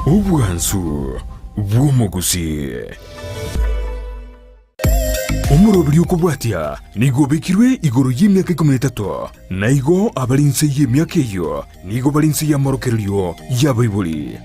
Ubwansu bw'omugusi omurobiri okubwatya nigobekirwe igoro y'emyaka 13 naigo abalinse y'emyaka eyo nigo balinse y'amorokereryo y'abaibuli.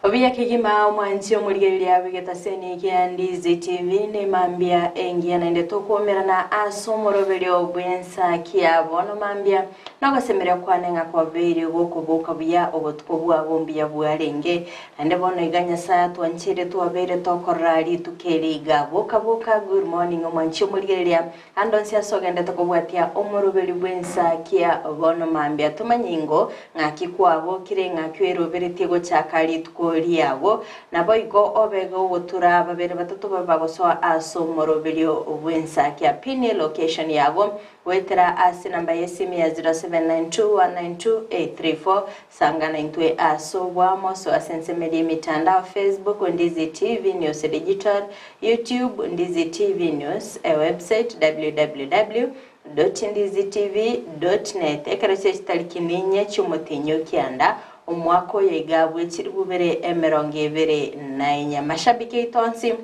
Obia kigima mwanzi omulireli abigeta seni Ndizi TV ne mambia engia na ndetukomera na asomorobeli obwensa kiabo no mambia nagasemerera kwanenga kwa beri gokubuka bya obutubwa bombia bwarenge ande bono iganya sa twanchire twabere tokorali tukeliga boka good morning omwanzi omulireli andonsia sogende tokobwatia omorobeli bwensa kia bono mambia tumanyingo ngakikwabo kirenga kwero beretigo chakali tukoli yabo nabo igo obego wotura babere batatu babagoso asomorobelio obwensa kia pini location yabo wetera asi namba yesimi ya 0792192834 sangana intwe asobwa moso asense media mitandao Facebook Ndizi TV News Digital, YouTube Ndizi TV News, a website www.ndizitv.net ekarese kitalikininye cyumutinyo kianda umwako yegabwe kiribubere emeronge bere na inyamashabike itonsi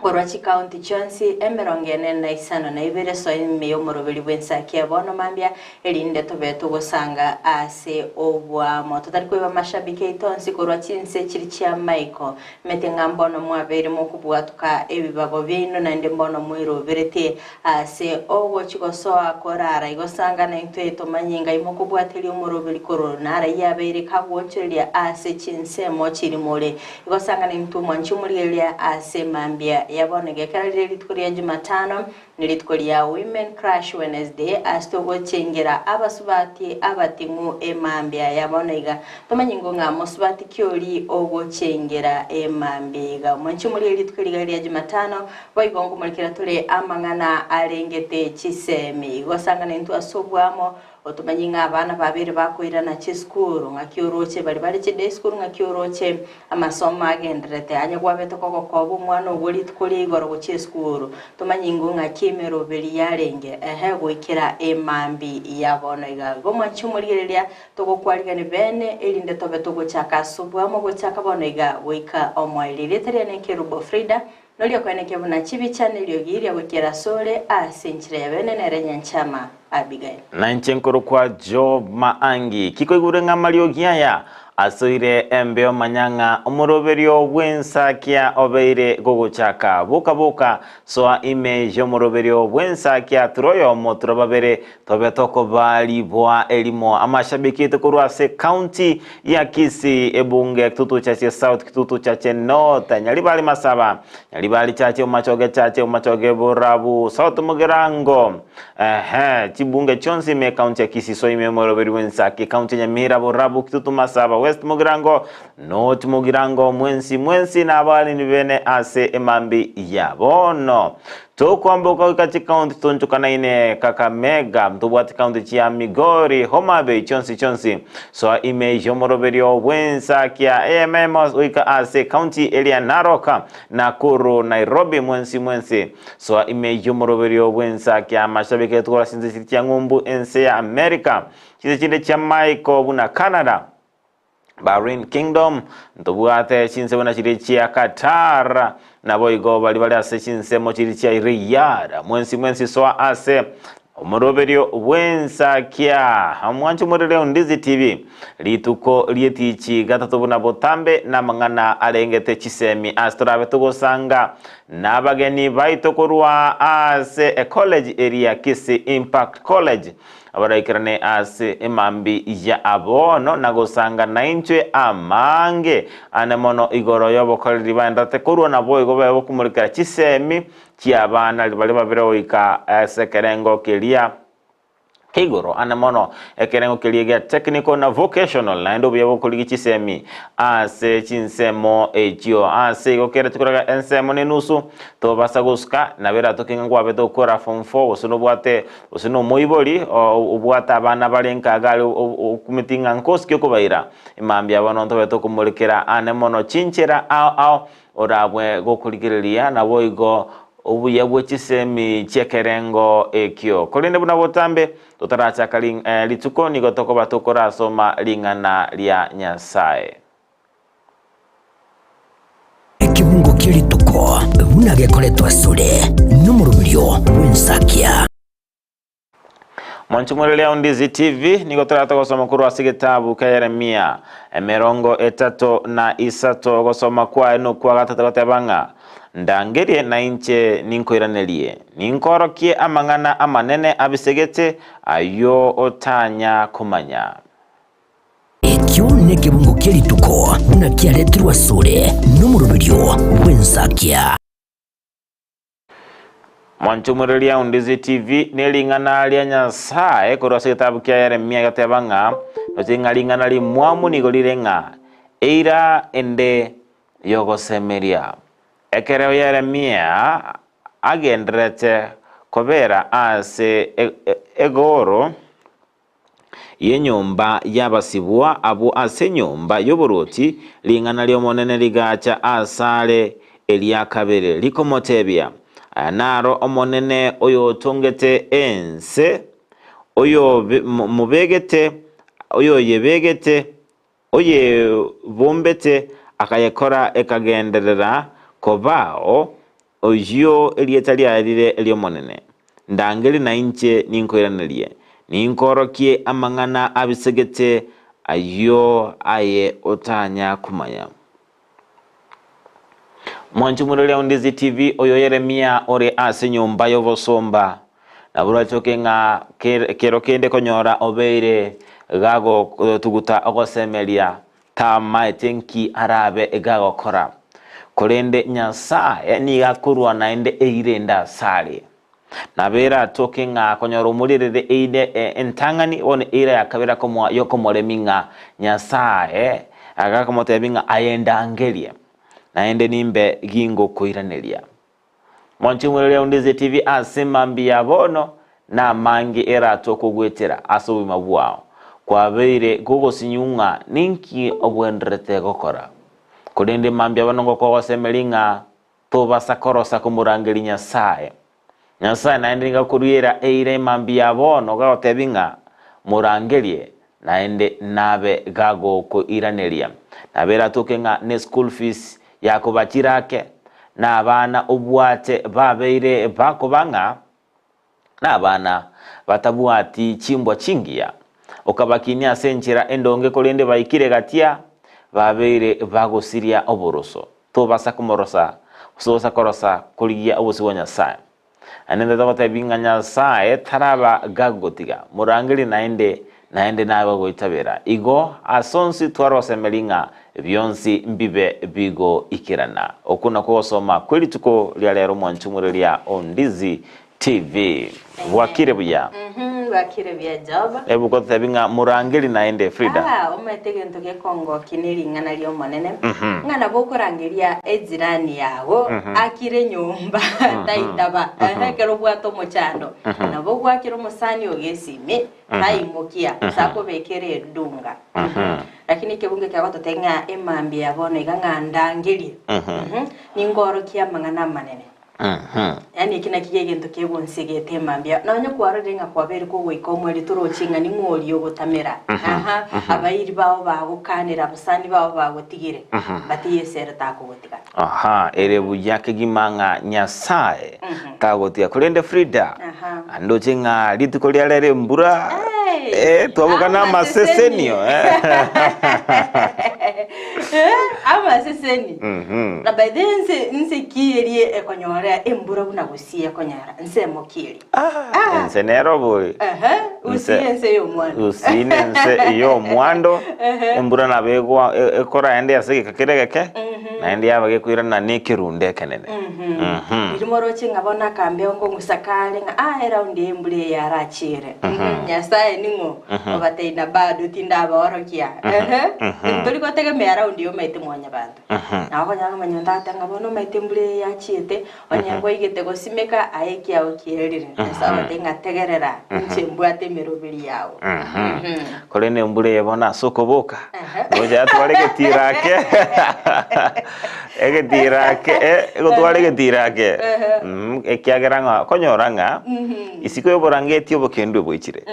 Korochi County Chonsi emerongene na isano na ibere so meyo morobeli bwensa kia bono mambia elinde tobeto gosanga ase obwa moto tariko mashabike itonsi korochi nse chirichia Michael metenga mbono mwabere mokubwatuka ebibabo bino na ndembono mwiro berete ase obwo chikoso akorara igosanga na intweto manyinga imokubwateli morobeli koronara yabere kabwochelia ase chinse mochiri mole igosanga na intumwa nchumulia ase mambia yabonege karire litkoria Jumatano nilitkoria Women Crash Wednesday astogo chengera abasubati abatingu emambia yabonega tomanyingo nga mosubati kyoli ogo chengera emambega mwanchumuli litkoria Jumatano boigongo mulkira tole amangana alengete chisemi gosangana intu asobwamo otumanyinga abana babiri bakwira na chiskuru ngakioroche bali chide skuru ngakioroche amasomo agendrete anya kwabeto kobo mwana ogoli tukoli igoro go chiskuru tumanyingo ngakimero beli yarenge gwikira emambi yabona igago mwanchumulirelia togokwalingane bene elinde tobeto go chakasubwamo go chakabonega wika omwailire teriane kerubo Frida nolio kweneke buna chibi channel yogiria gukera sole asenchire yabene nerenya nchama Abigail na nchenkoro kwa Job Maangi kiko igurenga malio giaya asoire embeo manyanga omoroberio bwensa kia obeire gogochaka boka soa ime omoroberio bwensa kia turoyo motrobabere tobetoko bali boa elimo amashabiki tokurwase county ya Kisii ebunge kitutu chache south kitutu chache north nyalibali masaba nyalibali chache umachoge borabu south mugerango chibunge chonsi me county ya Kisii so ime omoroberio bwensa kia county nyamira borabu kitutu masaba West Mugirango, North Mugirango, mwensi na abali nivene ase emambi yabono. Tokwamboka katika kaunti tonchukana ine Kakamega, mtubwati kaunti chia Migori, Homa Bay, chonsi. So ime jomoroberio wensa kia AMMOS wika ase kaunti elia Naroka, Nakuru, Nairobi, mwensi. So ime jomoroberio wensa kia mashabike tukula sinzi chia ngumbu ense ya Amerika. Chinde chia Michael buna Canada. Bahrain Kingdom ntobuate chinse bona chirichia Qatar na boigo bali ase chinse mo chirichia Riyadh mwensi soa ase omoroberio wensa kia amwanchu morere Ndizi TV lituko lietichi gatatu buna botambe na mangana alengete chisemi astrobe tugosanga nabageni baitokorwa ase a college area Kisii Impact College abaraikirane ase emambi ya abono nagosanga nainchwe amange anemono igoro yobo koliri bandate kurwa na boy gobe bokumurikira chisemi kiabana bali babire oika ase kerengo kelia Kigoro anamono ekerengo kiliega technical na vocational na endo byabo kuligi chisemi ase chinsemo ejio ase gokera tukuraga ensemo ne nusu to basaguska na bera tokinga ngwabe to kora form 4 usuno bwate usuno moiboli ubwata abana balenka gali ukumitinga nkoski okubaira imambi abano to beto kumulikira anemono chinchera au orabwe gokuligirelia na boigo ubuya bwechisemi chekerengo ekyo kolende buna botambe tutaracha kaling litukoni gotoko batokora soma lingana lya Nyasaye ekibungo kirituko bunage koletwa sule numurubyo wensakia Mwanchumurele ya Undizi TV niko tarata kusoma kuruwasi kitabu ka Yeremia emerongo etato na isato kusoma kwa eno kwa gatatabate banga ndangerie na inche ninkoiranelie ninkorokie amangana amanene abisegete ayo otanya kumanya ekyo nekibungo kirituko bunakialetirwa sule numurubyo wensakia Mwanchumurele ya Undizi TV nelingana lya Nyasaye kuruwasi kitabu ka Yeremia gatebanga notinga lingana li mwamu nigolirenga eira ende yogosemeria ekereo Yeremia agendrete kobera ase egoro yenyumba yabasibwa abo ase nyumba yoboroti lingana lyo monene ligacha asale eliakabere likomotebia naro omonene oyo tongete ense oyo mubegete oyo yebegete oye bombete akayekora ekagenderera kobao oyo elietaliarire elio monene ndangeli na inche ninkoiranelie ninkorokie amangana abisegete ayo aye otanya kumanya Mwanchumurele ya Undizi TV oyo Yeremia ore ase nyumba yobosomba na bura chokenga kero kende konyora obeire gago tuguta ogosemelia tama etenki arabe egago kora kolende Nyasaye ni gakurwa na ende eirenda sale na bera tokenga konyora umulirire eide entangani one ira yakabera komwa yokomoleminga Nyasaye agakomotebinga ayenda angelia na ende nimbe gingo koiranelia Mwanchumurele ya Undizi TV asemambi yabono na mangi era tokugwetera asobi mabwao kwa beire gogo sinyunga ninki obwendrete gokora kulende mambi yabono ngoko gosemelinga toba sakorosa kumurangeli Nyasaye Nyasaye na ende ngakuruyera eire mambi yabono gagotebinga murangelie na ende nabe gago ko iranelia na bera tokenga ne school fees yako bachirake na abana obwate babeire bakobanga na abana batabuati chimbwa chingia okabakinia senchera endonge kolende baikire gatia babeire bagosiria oboroso to basa kumorosa usosa korosa kuligia obusiwa Nyasaye anende tabinga Nyasaye taraba gagotiga murangeli naende nawe goitabera igo asonsi twarose melinga byonsi mbibe bigo ikirana okuna kosoma kweli tuko lya lero Mwanchumurele ya Undizi TV wakire buya wakire bya job ebu ko tabinga murangeli naende Frida umetege ntoke kongo kiniri ngana lyo monene ngana bokurangeria ejirani yawo akire nyumba taitaba kero bwato mochando na bogwakira musani ogesime taimokia sako bekere dunga lakini kebunge kya watu tenga emambi yabone gangandangerie ningoro kia mangana manene yani kina kigege ntoke bonsege temambia nanyo kwarenga kwabere ko goikomwe liturochinga ni mwoli yogotamera abayiri bawo bagukanira busani bawo bagutigire batiye sere takugotiga erebu yake gimanga Nyasaye tagotia kulende Frida ando chinga lituko lyalere mbura twabukana masesenio ama seseni na baidense nse kierie ekonyora embura buna gusia konyara nse mokiri nse nero boy usiense yo mwando usinense yo mwando embura na begwa ekora ende asike kakereke na ndi abagekwira na nikirunde kenene ilimoroche ngabona kambe ngo musakale nga era embule yarachire nyasaye ningo obateina bado tindaba orokia tuli kotegemea around yo maite mwanya bantu naho nyanga manyonda ngabona maite mbule yachite onyango igete gosimeka aekia okierire sawa tenga tegerera nchembwate merobiri yawo kolene mbule yabona sokoboka ngoja atwalege tirake egetirake egotwale getirake ekiageranga konyoranga isiko yoborangeti obokendu boichire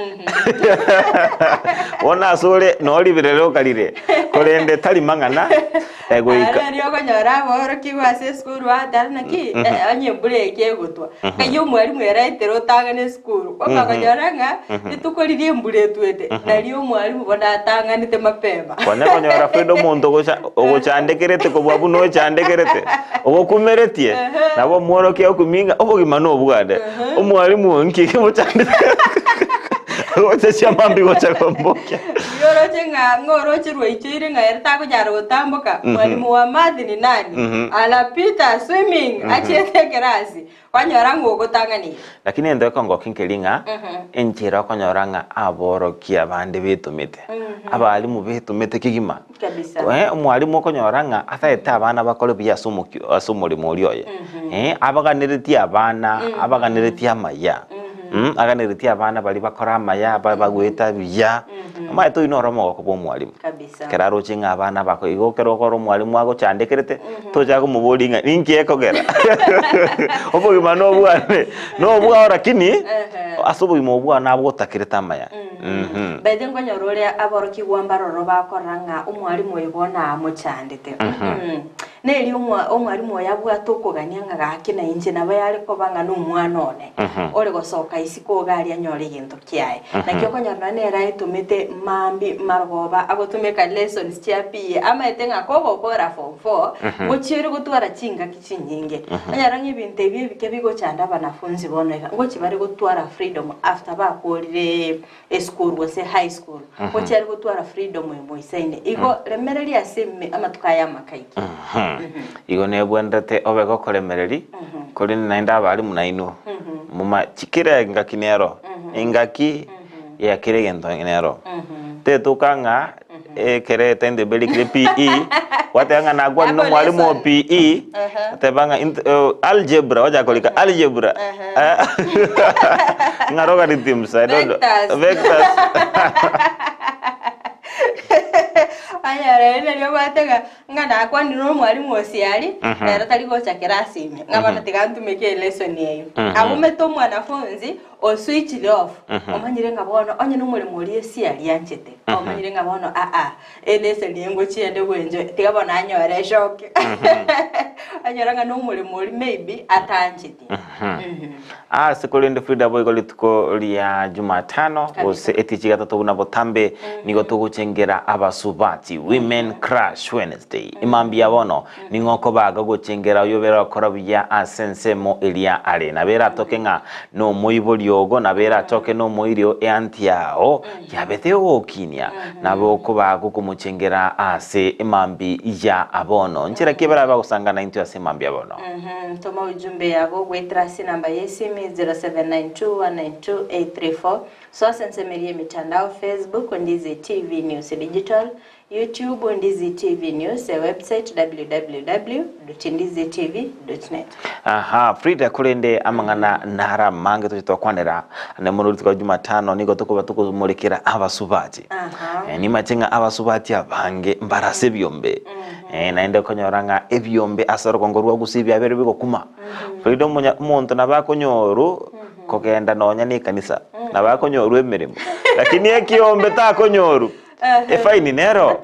ona sole no libirero kalire kolende tali mangana egoika ari okonyora boro kiwase skuru adana ki anye mbule ekegotwa kayo mwarimu eraitero tangane skuru okonyoranga nitukolire mbule twete naliyo mwarimu bona tanganite mapema konyora fredo muntu ogochandekerete ko bwabu no chandekerete ogokumeretie nabo mworoke okuminga obogima no bwade omwarimu nkike muchandike oche chamambi gocha kombokia yoroche nga ngoroche rwaichire nga erta kujara gutambuka mwalimu wa math ni nani alapita swimming achete kerasi kwanyora ngo gotangani lakini ndo kongo kinkelinga enchira konyoranga aborokia bande betumite abalimu betumite kigima kabisa umwalimu konyoranga athaeta abana bakole byasumu asumuri murioye abaganiritie abana abaganiritie amaya aganiritie abana bali bakora amaya bagweta biya amaito inoromo ko mwalimu kabisa keraro chinga abana bako igokero ko mwalimu ago chandekerete toja ko mubolinga ninki ekogera obo imano bwane no bwa rakini asubu imobwa nabwo takireta amaya bede ngonyorore aboroki gwambaroro bakoranga umwalimu yibona muchandite neli umwalimu yabwa tokogania ngagakina inje nabo yari ko banga n'umwana one ore gosoka isiko gali anyore gintu kyaye nakyo konyorana nera itumite mambi margoba agotumeka lessons chiapi ama etenga kogo kora form 4 gochiri gutwara chinga kichinyinge anyarangi binte bibi kebigo chanda banafunzi boneka ngochi bari gutwara freedom after bakorire school wose high school gochiri gutwara freedom mu isaine igo remereri asemme amatukaya makaiki igo nebwendete obego kolemereri kuri nainda bali munaino muma chikire ngakinero ingaki ya kire gento nero te tukanga kere tende beli kire PE watanga na gwa no mwalimu PE te banga algebra waja kolika algebra ngaroga ditimsa vectors ayara ndio batega ngana kwa ndino mwalimu osiali era tali gocha kirasi ngabana tigantumeke lesson yeyo abumeto mwanafunzi o switch it off omanyire ngabona onye n'umulimo uri esiali yanchete omanyire ngabona enese niyengo chiende bwenje tigabona anyore shock anyora n'umulimo uri maybe atanchiti sikulinde Frida boy golituko lia Jumatano ose etichiga tatubuna botambe nigo tuguchengera abasubati Women Crash Wednesday imambia bono ningoko baga guchengera yobera kora bya asense mo elia arena bera tokenga no moiboliogo na bera toke no moirio eantiao yabeteo kinia nabo ko bago kumuchengera ase imambi ya abono nchira kibara bagusangana into ase imambi abono toma ujumbe yabo gwetrasi namba yesimi 0792192834 so sensemerie mitandao Facebook Ndizi TV News Digital, YouTube Ndizi TV News, website www.ndizitv.net. Frida kulende amangana nara mange tutokwanera ne muri tuko Jumatano nigo tuko tukumurikira abasubati ni machenga abasubati abange mbarase byombe naende konyoranga ebyombe asaro kongorwa gusibya bere bigo kuma Frida umuntu nabakonyoru kogenda nonya ni kanisa nabakonyoru emirimo lakini ekiombe takonyoru efaini nero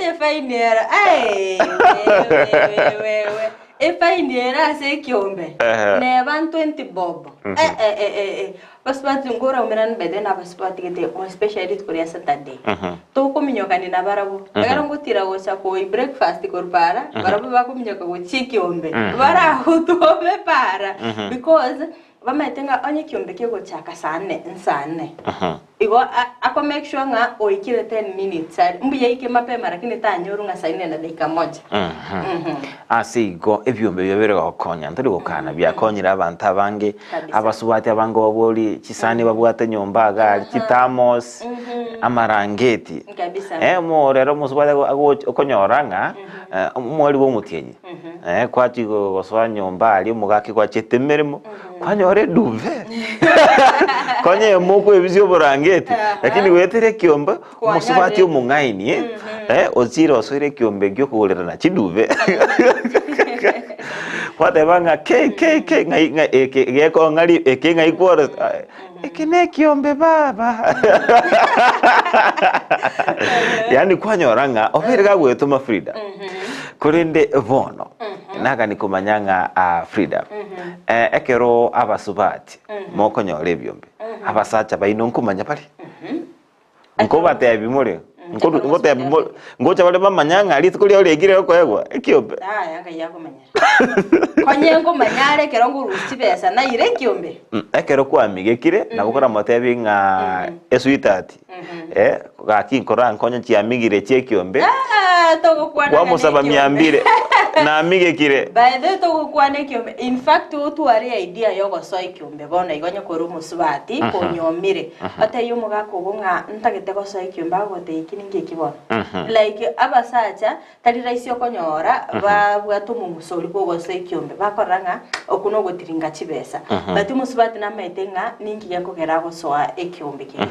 efaini era se kiombe ne 120 bob basubati ngora umeran bedena basubati gete mo especially korea Saturday to ko minyoka ni nabarabu agara ngutira gocha ko breakfast korpara barabu bako minyoka go chikiombe bara hutume para because bamaitenga onye kiombe kego chaka sane nsane igo ako make sure nga oikire 10 minutes mbuye ike mapema lakini tanyoru nga saine na dakika moja asigo ebyombe byobere gokonya ntari gukana byakonyira abantu abange abasubati abange baboli chisani babwate nyomba gari kitamos amarangeti mo rero musubati okonyoranga umwali wo mutienyi kwati goswa nyomba ali mugaki kwa chetemeremo kwanyore duve konye moko ebizyo borangeti lakini wetere kiombe musubati umungaini ozira osore kiombe gyo kuolera na chiduve watebanga ke ngai geko ngali ngai kwore ekene kiombe baba yani kwanyoranga oberega gwetuma Frida kurinde vono naga nikumanyanga Frida ekero abasubati moko nyore byombe abasacha baino nkumanya bali nkobate bimure ngote ngocha bale bamanyanga ali tukuri oregire ko yegwa ekiombe yanga yakomanyira konye ngomanyare kero ngurusi besa na ire kiombe ekero kwa migekire na gukora motebi nga eswitati gakinkora nkonya chiamigire chekiombe togokwana kwa musaba 200 na migekire by the togokwana kiombe in fact utu ari idea yogo so ikiombe bona igonye koru musubati konyomire ate yo mugako bunga ntagete go so ikiombe agote ikininge kibona like abasacha tarira isyo konyora babwatu musori go so ikiombe bakoranga okuno gotiringa chibesa bati musubati na metenga ningi yakogera go so ikiombe kire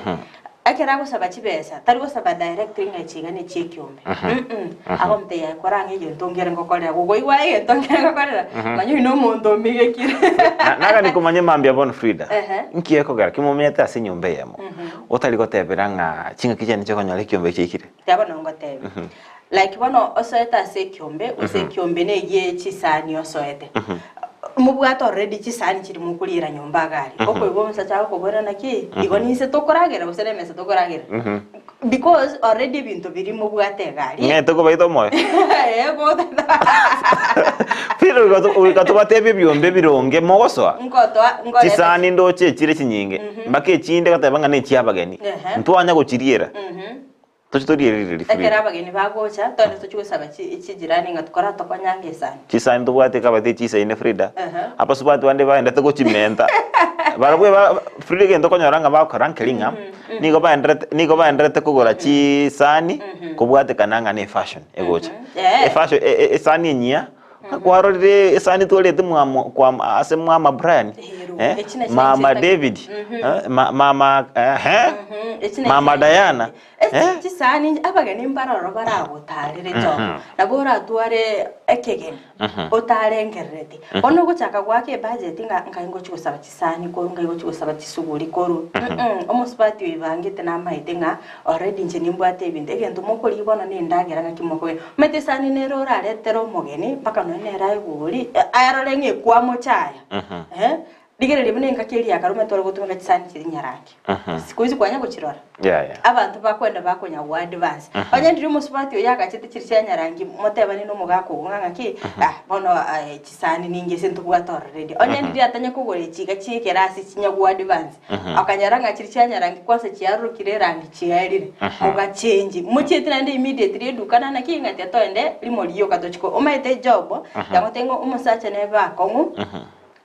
akera go saba chibesa tari go saba directly ngachiga ne chikiombe aho mteya koranga iyo ntongere ngokorera go iwa iyo ntongere ngokorera manyo ino muntu migekire naga nikumanye mambia bon Frida nkieko gara kimometa asinyombe yamo otali goteberanga chinga kijani cyo konyole kiombe chikire tabona ngotebe like bono osoeta se kiombe use kiombe ne ye chisani osoete mubwato already chisani chiri mukulira nyomba gari oko ibo msacha ko bora naki igoni se tokoragera usere mesa tokoragera because already bintu biri mubwate gari ngeto ko baito moyo Pero gato batebe byombe bironge mogoso ngoto chisani ndo chechire chinyinge mbake chinde gatabanga ne chiabageni ntwanya gukiriera Tochitorire ekera abageni bagocha tone tochusaba ikijirani ngatukora tokonyange sana chisani tubwate kabate chisaine Frida apa subati wande baenda to gochimenta barabwe Frida gendo konyoranga bakorankelinga niko baendrete kugora chisani kubwate kananga ne fashion egocha fashion esani nyia kwarore esani tolete kwa ase mama Brian mama David mama mama Diana chisani abageni mbararo baragotarire jo nagora tuare ekegen otarengerete ono guchaka gwake budget ngaingo chusaba chisani ko ngaingo chusaba chisuguri koru omusipati ibangite na maitenga already nje nimbwate ibinde egento mokori ibona ni ndagera ngakimoko mete sani nero raretero mogeni paka no nera iguri ayarorenge kwa mochaya digere limene ngakeli akarume tore gutumika chisani kiri nyarangi sikuizi kwanya guchirora abantu bakwenda bakonya wa advance onye ndiri musipati yo yakachite kiri cyanyarangi moteba ni no mugako ngangaki bono chisani ninge sentu bwata already onye ndiri atanya kugore chiga chikerasi kinyagu advance akanyaranga kiri cyanyarangi kwase cyarukire rangi cyarire mugachenji muchetina ndi immediately edukana na kinga tatoende limoliyo katochiko omaite job yamotengo umusacha ne bakongu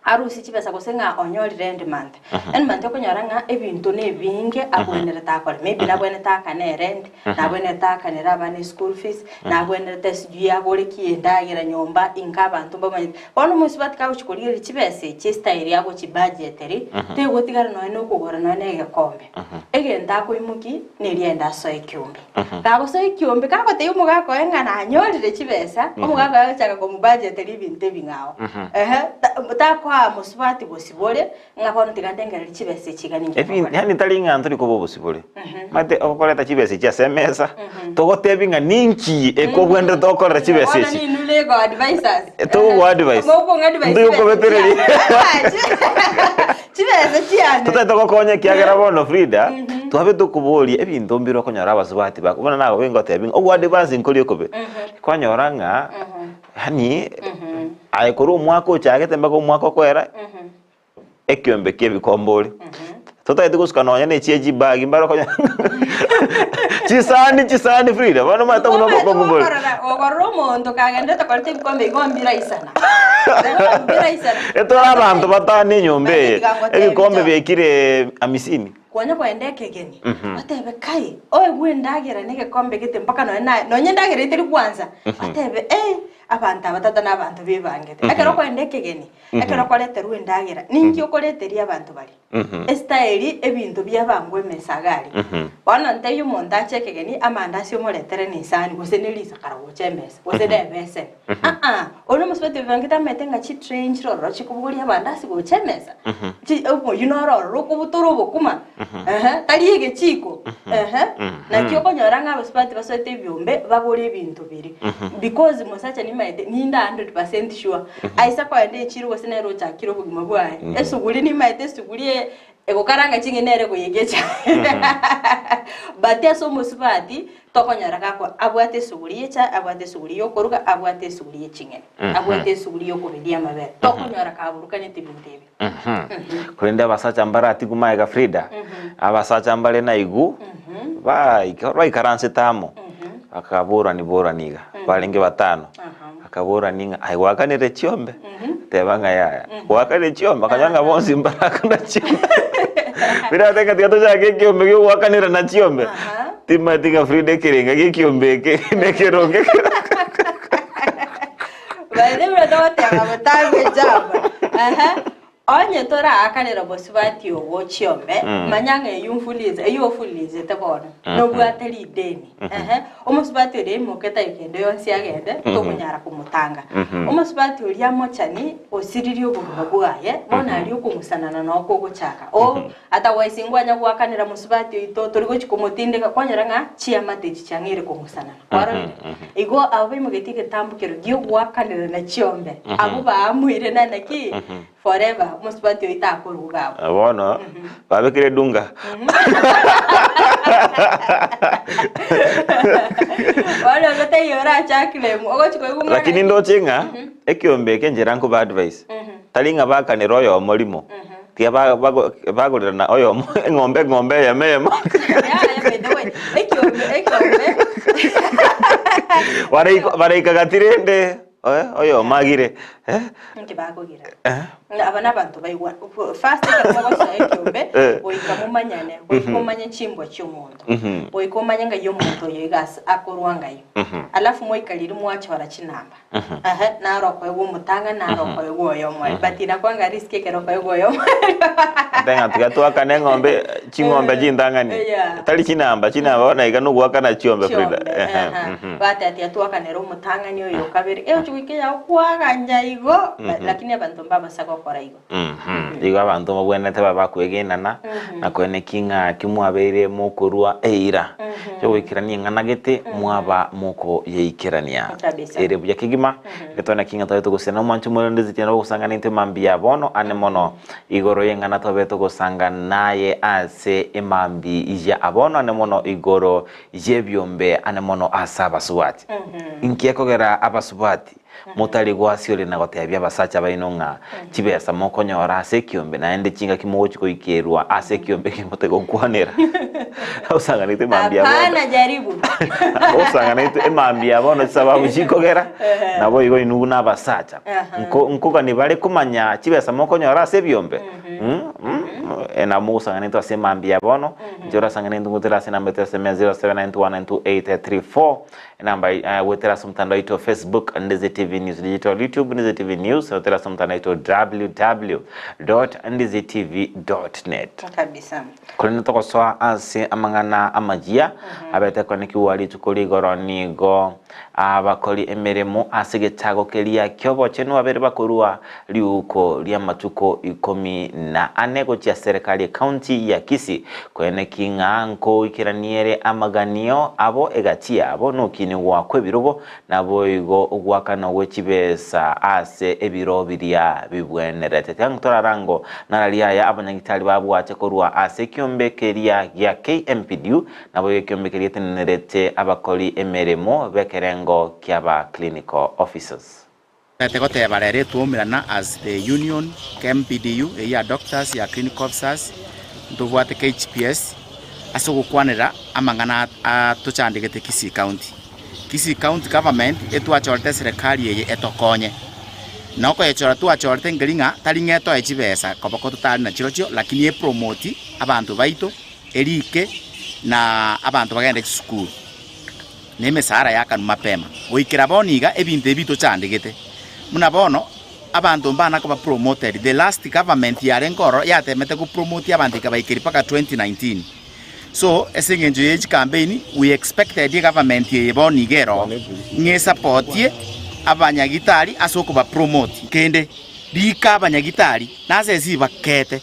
arusi chipesa kusenga onyori rent month and month okonyoranga ebintu ne binge abwenere takole maybe nabwene takane rent nabwene takane rabane school fees nabwene tesju ya gole kiendagira nyomba inka abantu bamanye bono musibati ka uchikolire chipesa chistyle yako chi budgetary te gotigara no eno kugora no ne gekombe egenda ko imuki nerienda so ekyombe kago so ekyombe kako te umugako enga na nyorire chipesa umugako yachaka ko mu budgetary binte bingao utakwa musubati bosibole ngabono tigandengera chibese chigani epi yani talinga nturi ko bosibole mate okoreta chibese cha semesa togotebinga ninki ekobwende tokorera chibese chi ni nulego advisors to advice ndio ko betereri chibese chiane tutaitokokonye kiagera bono Frida twabe tukuboli ebintu mbiro konyara abasubati bakubona nawe wengo tebinga ogwa advance nkoli okobe kwanyoranga hani aikuru umwaka uchagete mbako umwaka kwera ekyombe kebikombole tutaite kusikanonya ne chieji bag mbaro konya chisani Frida bano mata muno kombole ogoromo ndo kagende tokorite bikombe gombira isana etora abantu batani nyombe ebikombe byekire amisini kwanya kwendeke geni atebe kai oye gwendagera nege kombe gite mpaka nonye ndagera iteri kwanza atebe abantu abatata n'abantu bibangete akero kwendeke geni akero kolete rwendagera ninki okoleteria abantu bali style ebintu byabangwe mesagari bana nteyo monda cheke geni amanda sio moletere ni sani gosenelisa karawo chemesa gosedebese ono muswete bibangeta metenga chi train roro chikuburi abanda sigo chemesa chi obo yinoro rokubutoro bokuma taliege chiko na kyoko nyoranga abaswati baswete byombe babori ebintu biri because musacha ni ninda 100% sure aisa kwa ende chiri wasene ro cha kiro bugima bwaye esuguri ni maite suguri ekokaranga chingenere kuyegecha batia so musubati tokonyara kako abwate suguri yecha abwate suguri yokoruka abwate suguri yechingene abwate suguri yokobedia mabere tokonyara kaburuka ne tibintebi kurende abasacha mbara atiguma ga Frida abasacha mbale na igu vai karanse tamo akabura ni bora niga balenge batano akabura ninga ai wakanire chiombe tebanga yaya wakane chiombe kanyanga bonsi mbaraka na chiombe Frida teka tiato jake kiombe yo wakanira na chiombe tima tiga Frida kirenga kiombe ke nekeronge bale brada batanga jaba onye tora akanira bosubati owo chiombe manyanga yumfulize eyofulize tabono no bwateli deni omusubati ore moketa ikende yonsi agende tokunyara kumutanga omusubati ori amochani osiriri obugwa bwaye bona ari okumusanana noko gochaka atawaisingwanya kwakanira musubati ito tori gochikomotindeka kwanyaranga chiamate chichangire kumusanana kwarone igo abe mugetike tambukero gyo kwakanira na chiombe abo baamuire nanaki forever musubati itakurugabo abono babekire dunga wala gote yora chakle mu ogochiko igumana lakini ndo chinga ekiombe kenjera nko ba advice talinga baka royo omolimo tia bagorera na oyo ngombe ya memo ya bedowe ekiombe wara ikagatirende oyo magire nkibagogira abana abantu bayigwa first ekakwaso ekyombe oyikamumanyane oyikomanya chimbo cy'omuntu oyikomanya nga y'omuntu yogas akorwanga yo alafu moyikaliri mwacho barakinamba naroko y'omutanga naroko y'oyo mwe batira kwanga risk ekeroko y'oyo tenga tugatwa kane ngombe chingombe jindangani tali kinamba bona igano gwakana chiombe Frida batati atwaka nero umutanga niyo yokabere chwike ya kwaganja igo lakini abantu mbaba sako kora igo igo abantu mabwenete babakwegenana nakwene kinga kimwabeire mukurwa eira cyo wikirani nganagete mwaba muko yeikirania ere bya kigima getona kinga tayo tugusena mwanchu mulende zitena gusanga ninte mambia bono ane mono igoro yengana tobe tugusanga naye ase emambi ija abono ane mono igoro yebyombe ane mono asaba suwati inkiekogera abasubati mutali gwasio lina gotebya basacha bainonga chibesa mokonyora ase kiombe na ende chinga kimochi ko ikerwa ase kiombe kimotego kwanera usanga nite mambia bono hapana jaribu usanga nite emambia bono sababu chikogera nabo igo inuguna basacha nko ni bale kumanya chibesa mokonyora ase byombe ena musanga nite ase mambia bono jora sanga nite ngutera ase namba 0791928834 namba wetera sumtando ito Facebook Ndizi TV News Digital, YouTube Ndizi TV News, hotela sumtana ito www.ndizitv.net. kabisa Kulini toko soa ase amangana amajia abete kwa niki wali tukuli goronigo abakori emeremo asegetago kelia kyobo chenu abere bakorua liuko lia matuko 14 gochia serikali county ya Kisii kwene kinga nko ikiraniere amaganio abo egatia abo nokini wakwe birogo nabo igo ogwakana wechibesa ase ebiro biria bibwenerete tantorarango naralia ya abanyagitari babwache korwa ase kyombekeria ya KMPDU nabo kyombekeria tenerete abakori emeremo bekerengo kiaba clinical officers Tegote barere tuomirana as the union KMPDU ya doctors ya clinical officers ndubwate KHPS asogukwanira amangana atuchandigete Kisii County. Kisii County government etwachorete serikali yeye etokonye noko yechora twachorete ngiringa taringeto echibesa koboko tutari na chirochio lakini e promote abantu baito erike na abantu bagende school neme sara yakanu mapema goikira boniga ebinte bito chandigete muna bono abantu mbana ko promoted the last government ya ngoro yatemete ku promote abantu kabaikiri paka 2019 so esengenjo age campaign we expected the government ye bonigero nge support ye abanyagitari asoko ba promote kende dika abanyagitari nasezi bakete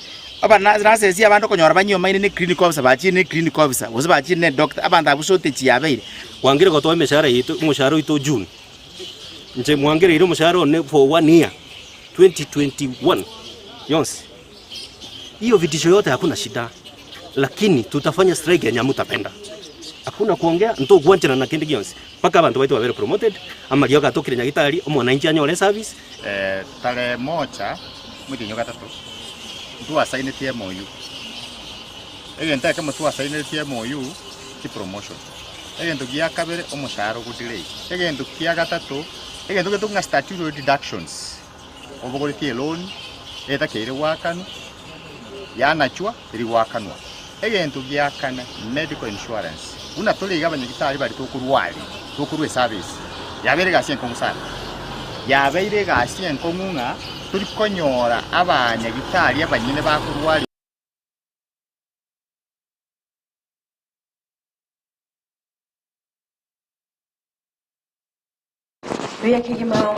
nasezi abantu konyora banyoma ine clinical officer bachi ne clinical officer boze bachi ne doctor abantu abusote chiyabeire kwangire ko to meshara yitu umusharo ito June nje mwangire iro musharo ne for 1 year 2021 yonsi hiyo vitisho yote hakuna shida lakini tutafanya strike yenye mtapenda hakuna kuongea nto gwanchana na kindi yonsi paka abantu baitu babere promoted ama lyoga tokire nyagitari omwananchi anyore service tale mocha mutinyo gatatu tu asainete MOU egenta kama tu asainete MOU ti promotion egento gia kabere omusharo gudelay egento kia gatatu egento getunga statutory deductions obogoriti loan eta kere wakanu yanachwa ri wakanwa egento gia kana medical insurance una tole igabanya gitari bari tokurwali tokurwe service yabere gasien komusana yabeire gasien komunga turi konyora abanya gitari abanyine bakurwali Vya kigima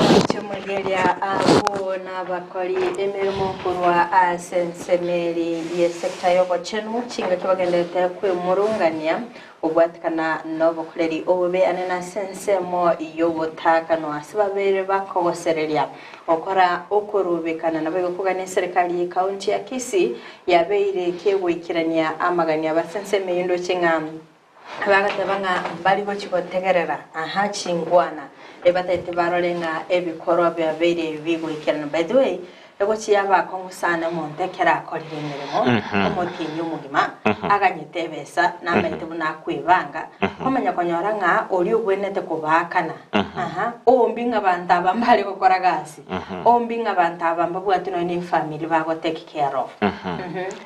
mwegelia abo n'abakori emirimo kurwa asensemeri ye sekta yobo chenu chinga kibagendete kwe murungania ubwatikana nobo kureri obe anena sensemo yobo takano asibabere bakogosereria okora okurubikana nabo kugane serikali county ya Kisii yabeire kegwikirania amagania basenseme yindo chinga abagatebanga bali bochikotegerera aha chingwana ebatete barolenga ebikoro byabere bigurikirana by the way ego chiyaba kongusana montekera akorire imirimo omutinyo mugima aganyitebesa namete buna kwibanga komanya konyora nga oli obwenete kubakana ombinga banta bambali gukora gasi ombinga banta bamba bwatino ni family bago take care of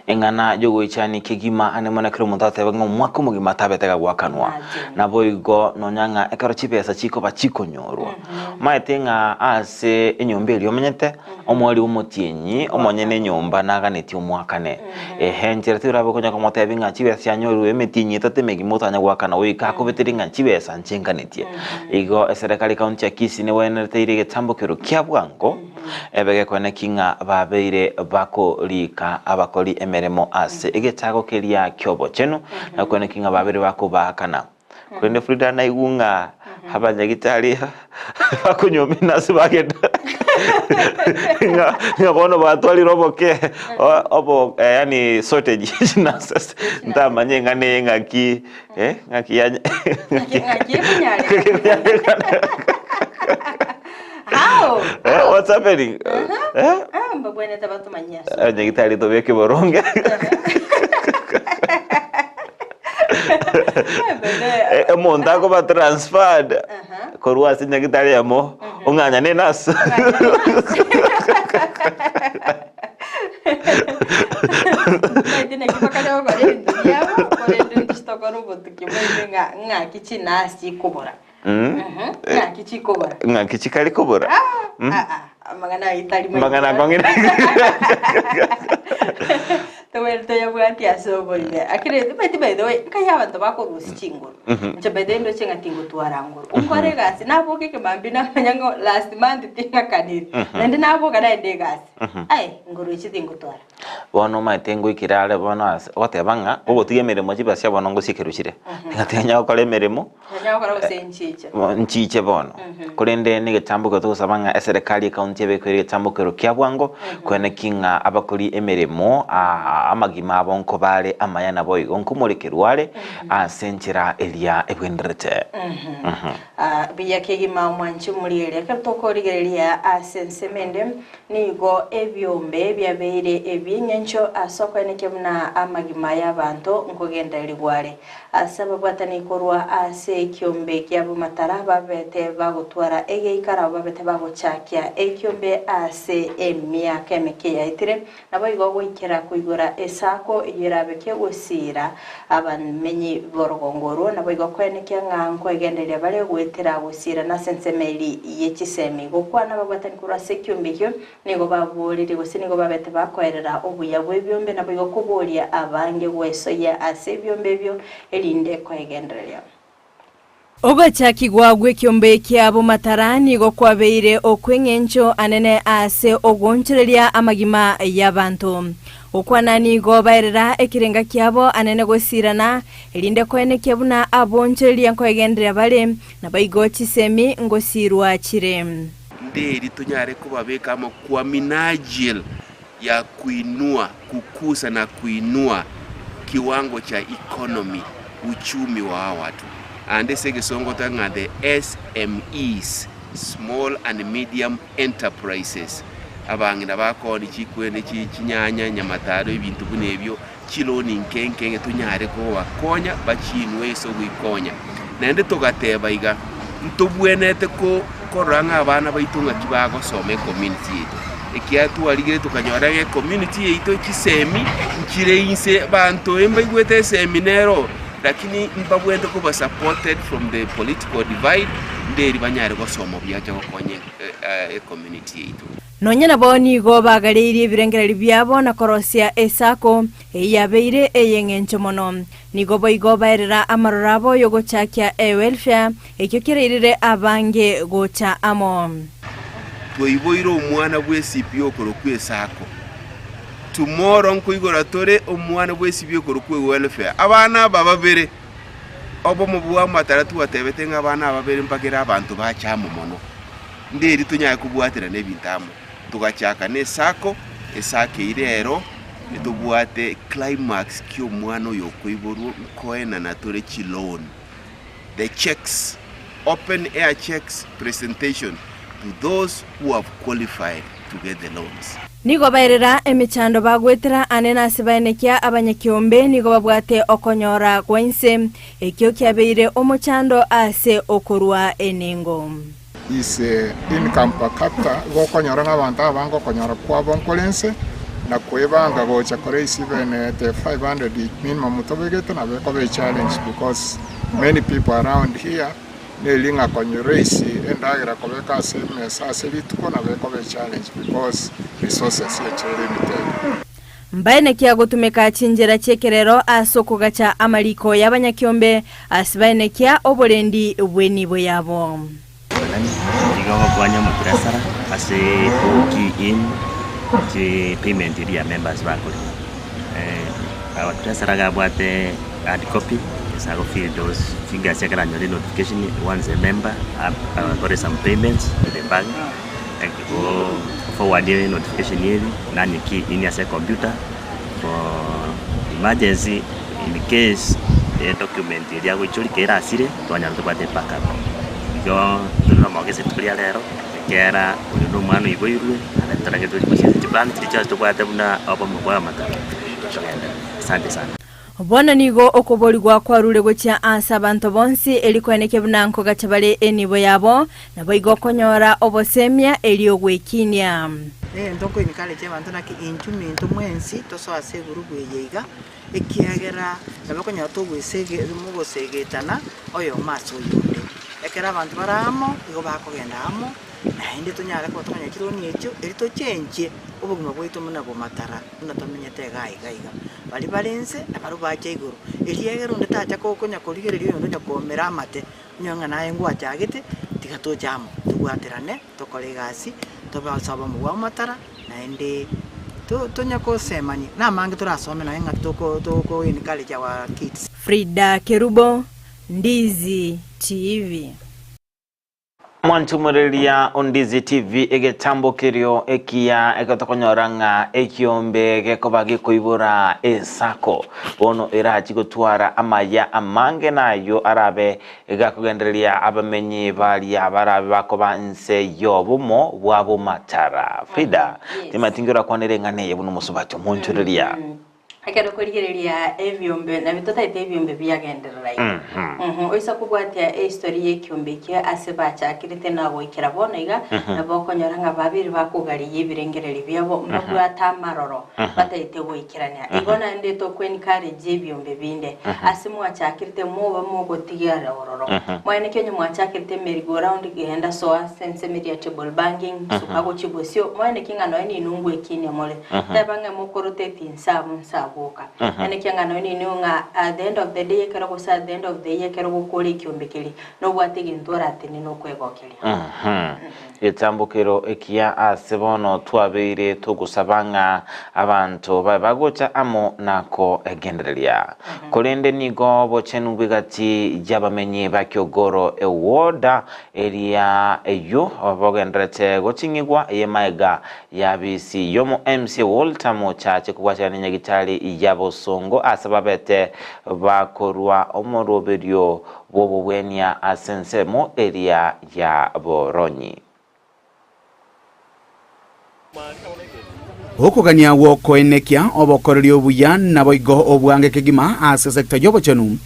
engana jogo ichani kigima ane mona kiro muntate banga mwako mugima tabetega gwakanwa nabo igo nonyanga ekaro chipesa chiko bachiko nyorwa maetenga ase enyombeli omenyete omwali omotienyi omonyene nyomba naganeti omwakane henjere turabo konya komote binga chibesa nyoru emetinyi tatemegi motanya gwakana wika kubetiringa chibesa nchenganetie igo serikali county ya Kisii ne wenerete getambo kiro kyabwango ebege kwene kinga babeire bakolika abakori emeremo ase egetago kelia kyobo chenu na kwene kinga babeire bakubakana kwende Frida na igunga abanyagitari bakunyomina sibagenda nga bono batwali roboke obo yani shortage nurses ntamanye ngane ngaki ngaki kunyale how what's happening mbabwene tabatumanya abanyagitari tobeke boronge monta ko ba transferred korwa sinyagitari yamo unganya ne nas Dine kipakale ogore ndiyawo kore ndistokoro botukimwenga ngakichi nasi kubora ngakichi kubora ngakichi kali kubora magana itali magana kongera to welto ya bwati asobo ile akire tibeti bedo kaya abantu bakorusi chinguru nje bedendo chenga tingo twaranguru unkore gasi nabo keke mambina manyango last month tinga kaniri nende nabo kada ende gasi ai nguru chitingo twara bono maitengo ikirale bono watebanga ugotige mirimo chibasya bono ngosikerusire ngatenya ukole mirimo nanya ukora usenchiche nchiche bono kurende ni gicambuko tusabanga serikali county bekwere gicambukero kya bwango kwene kinga abakuri emirimo amagima abonko bare amayana boy onkumurikerware asenchera elia ebwenderete biya kegima mwanchi mulire katokorigereria asensemende nigo ebyombe byabeire ebinyencho asoko nekemna amagima y'abantu nkogenda erigware asaba bwatani korwa ase kyombe kyabo matara babete bagutwara egeikara babete bagochakya ekyombe ase emyaka emike yaitire nabo igogwikira kuigura esako yirabeke gusira abamenyi borogongoro nabo igokwenekya nganko egenderia bare gwetera gusira na sensemeli yekisemi gokwana babwatani korwa ase kyombe kyo nigo baburire gusini go babete bakoerera obuya bw'ebyombe nabo igokuboria abange gwesoya ase ebyombe byo elinde kwegenderia Ogachakigwa gwekyombe kyabo matarani go kwabeire okwengencho anene ase ogonchereria amagima y'abantu okwanani go bairira ekirenga kyabo anene gosirana elinde kwene kyabuna abonchereria kwegenderia bare nabayigo chisemi ngosirwa chire nderi tunyare kubabeka ama kwa minajil ya kuinua kukuza na kuinua kiwango cha economy uchumi wa watu ande segesongo tanga the SMEs small and medium enterprises abangira bakoni chikwene chinyanya nyamataro ibintu bunebyo kiloni nkenke tunyare ko wakonya bachinwe so gwikonya nende togateba iga ntobwenete ko koranga abana baitunga kibago some community ekiatu aligire tukanyora community yeito kisemi nkireinse bantu emba igwete seminero lakini mbabwende kuba supported from the political divide nderi banyare gosoma byaje gokonye community yeito Nonyana boni go bagariri birengereri byabo na korosia esako yabeire eyengencho mono nigo boigo bairira amarorabo yogochakya welfare ekyo kirerire abange gocha amo twiboiro omwana bwesipio korokwe esako tomorrow nkoigora tore omwana bwesipio korokwe welfare abana bababere obo mubuwa mataratu watebete ngabana ababere mpagira abantu bachamo mono nderi tunyaye kubwatira nebintamo tugachaka nesako esake irero nitubwate climax kyo mwana yokwiboru koena na tore chilon the checks open air checks presentation to those who have qualified to get the loans nigo bairira emichando bagwetera anena sibanekia abanyakiombe nigo babwate okonyora kwense ekyo kyabeire omuchando ase okorwa enengo is income per capita gokonyora n'abantu abango konyora kwa bonkolense na kwebanga gocha kore isibene the 500 minimum mutobegete na beko be challenge because many people around here nelinga konyoreisi endagira kobeka semesa selituko na beko be challenge because resources are limited Mbaine kia gutumeka chinjera chekerero asoko gacha amaliko y'abanyakiombe asibaine kia oborendi bweni boyabo Igawa kwanya mukirasara ase key in the payment area members bakuri our kirasara gabwate hard copy so go fill those fingers check and notification once a member got some payments to the bank and go forward the notification here nani key in your computer for emergency in case the document area which you kera asire twanya tubate backup yo no mogese tulia lero kera uno mwana iboirwe anataka kitu chimashine chiplan chicha tubate buna abo mugwa matara asante sana Bona nigo okoboligwa kwa rule gocha ansa bantu bonsi elikweneke bunanko gachabale enibo yabo nabo igo konyora obosemia eliogwekinia ndoko inikale che bantu naki inchumento mwensi toso aseguru gweyega ekiagera nabakonyora togwesege mugosegetana oyo maso yonde ekera abantu baramo igo bakogendamo indi tunyare ko tukanya kironi echo erito chenje obuguma bwito muna bomatara muna tamenyete gaiga bali balense abaru bache iguru eliegero ndatacha ko konya korigererio ndo nyakomera amate nyanga naye ngwa chagete tigato jamo tugwaterane tokore gasi tobasaba mu wa matara na indi tonya ko semani na mange turasome na nga toko in college wa kids. Frida Kerubo, Ndizi TV. Mwantumuriria Ndizi TV egetambukirio ekia egatokonyoranga ekiombe gekobagi kuibura esako bono iraji gutwara amaya amange nayo arabe egakugendereria abamenyi bali abarabe bakoba nse yobumo bwabo matara. Frida timatingira kwanerengane buno musubacho munchuriria akero kurigereria ebyombe na bitotaite ebyombe byagenderera oisa kubwatia history yekyombe kya asebacha kirite nago ikirabonaiga nabo konyoranga babiri bakugariye birengereri byabo nabwata maroro bataite goikirania igona ndeto kweni kare jebyombe binde asimu achakirite muba mugotigara ororo mwane kenyo mwachakirite merry go round genda so sense media table banking sukago chibosio mwane kinga no ni nungu ekine mole tabanga mukorote tinsabu boka ene kyangano ni nunga at the end of the day kero gusa at the end of the year kero gukuri kyombekeri no bwatigi ndora atini no kwegokeri etambukiro ekia asebono twabire tugusabanga abantu bagocha amo nako egendereria kolende nigo bochenu bigati jabamenye bakyogoro ewoda eria eyo bogendrete gochingigwa yemaega yabisi yomo MC Walter Mochache kubwacha nyagitali yabo songo asababete bakorwa omoroberio bobobwenia asensemo eria ya Boronyi okugania woko enekia obokoreri obuya nabo igo obwange kegima ase sekta yobochenu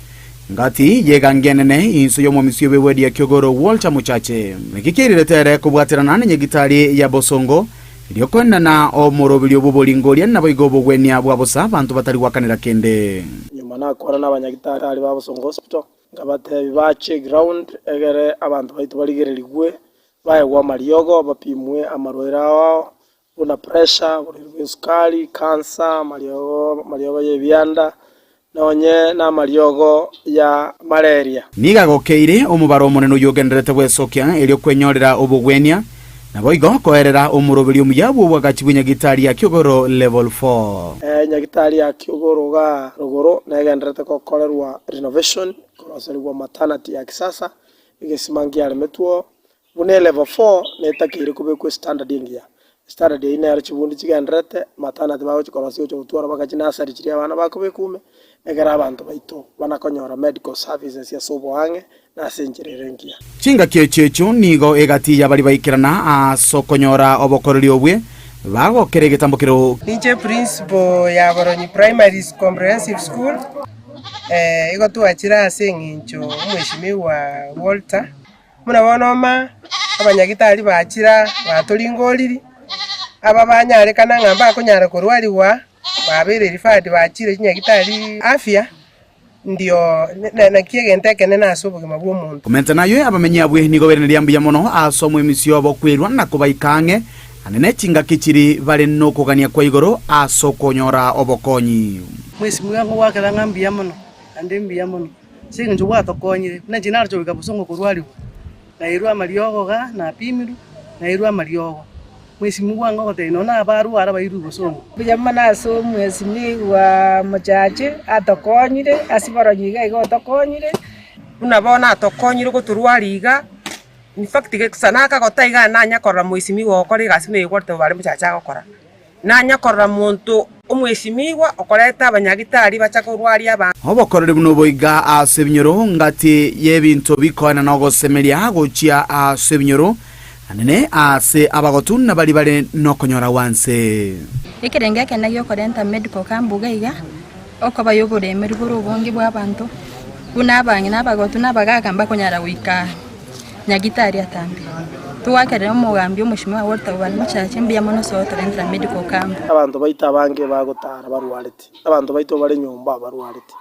ngati yegangenene inso yomomisio bewedia kyogoro Walter Mochache mikikiriretere kubwatirana nyegitari ya bosongo iliyokwenda na omorobilio bobolingoria nabo igo bogwenia bwabosa bantu batari wakanira kende nyuma nakora n'abanyagitari ba Bosongo Hospital ngabate bibache ground egere abantu baitu baligererigwe bayegwa mariogo bapimwe amarwera wao una pressure buri sukari cancer mariogo yebyanda nonye na mariogo ya malaria nigagokeire omubaro moneno yogenderete bwesokia elio kwenyorera obogwenia nabo igo koerera omuroberio muyabo bwagati bw'nyagitari ya Kyogoro level 4 nyagitari ya Kyogoro ga rogoro nagenderete kokorerwa renovation koroserwa maternity ya kisasa igesimangia remetuo bune level 4 netakire kubekwe standard ingia standard ine ya chibundi chigenderete maternity bawo chikorosio cyo gutwara bakachina asari chiri abana bakubekume egera abantu baito banakonyora medical services ya sobo hange na senjererengia chinga kyechecho nigo egati ya bali baikirana asokonyora obokoreri obwe bago keregetambukiro nije principal ya Boronyi Primary Comprehensive School ego tuachira asengincho mweshimiwa Walter muna bonoma abanyagitari bachira batolingoliri aba banyarekana ngamba kunyara korwaliwa babere rifadi bachire nyagitari afya ndio na kiegenteke naso bugima bw'omuntu komenta nayo abamenyi abwe nigo bereneria mbuya mono asomwe emisio bokwirwa na kubaikange anene chinga kichiri bale no kugania kwa igoro asokonyora obokonyi mwesi mwangu wakala ngambia mono ande mbia mono sinjo watokonyire na jinarcho bikabusongo kurwaliwa na irwa mariogo ga na pimiru na irwa mariogo mwesi mwangu kote nona abaru araba iru bosongo bijamana so mwesi wa Mochache atokonyire asibaronyiga igo tokonyire unabona atokonyire kuturwaliga in fact sanaka gotaiga nanya korra mwesimiwa okore gasime gwarto bari Mochache gokora nanya korra muntu umwesimiwa okoreta abanyagitari bachakorwaria aba obokoreri buno boiga asebinyoro ngati yebinto bikoana no gosemeria gochia asebinyoro anene ase abagotuna bali bale nokonyora wanse ikirenge kenagyo korenta medical camp gaiga okobayobore meriboro bonge bw'abantu bunabanye n'abagotuna bagagamba konyara wika nyagitari atambi tuwakere omugambi omushima Walter Mochache mbia mono so torenta medical camp abantu baita bange bagotara barwarite abantu baito bari nyumba barwarite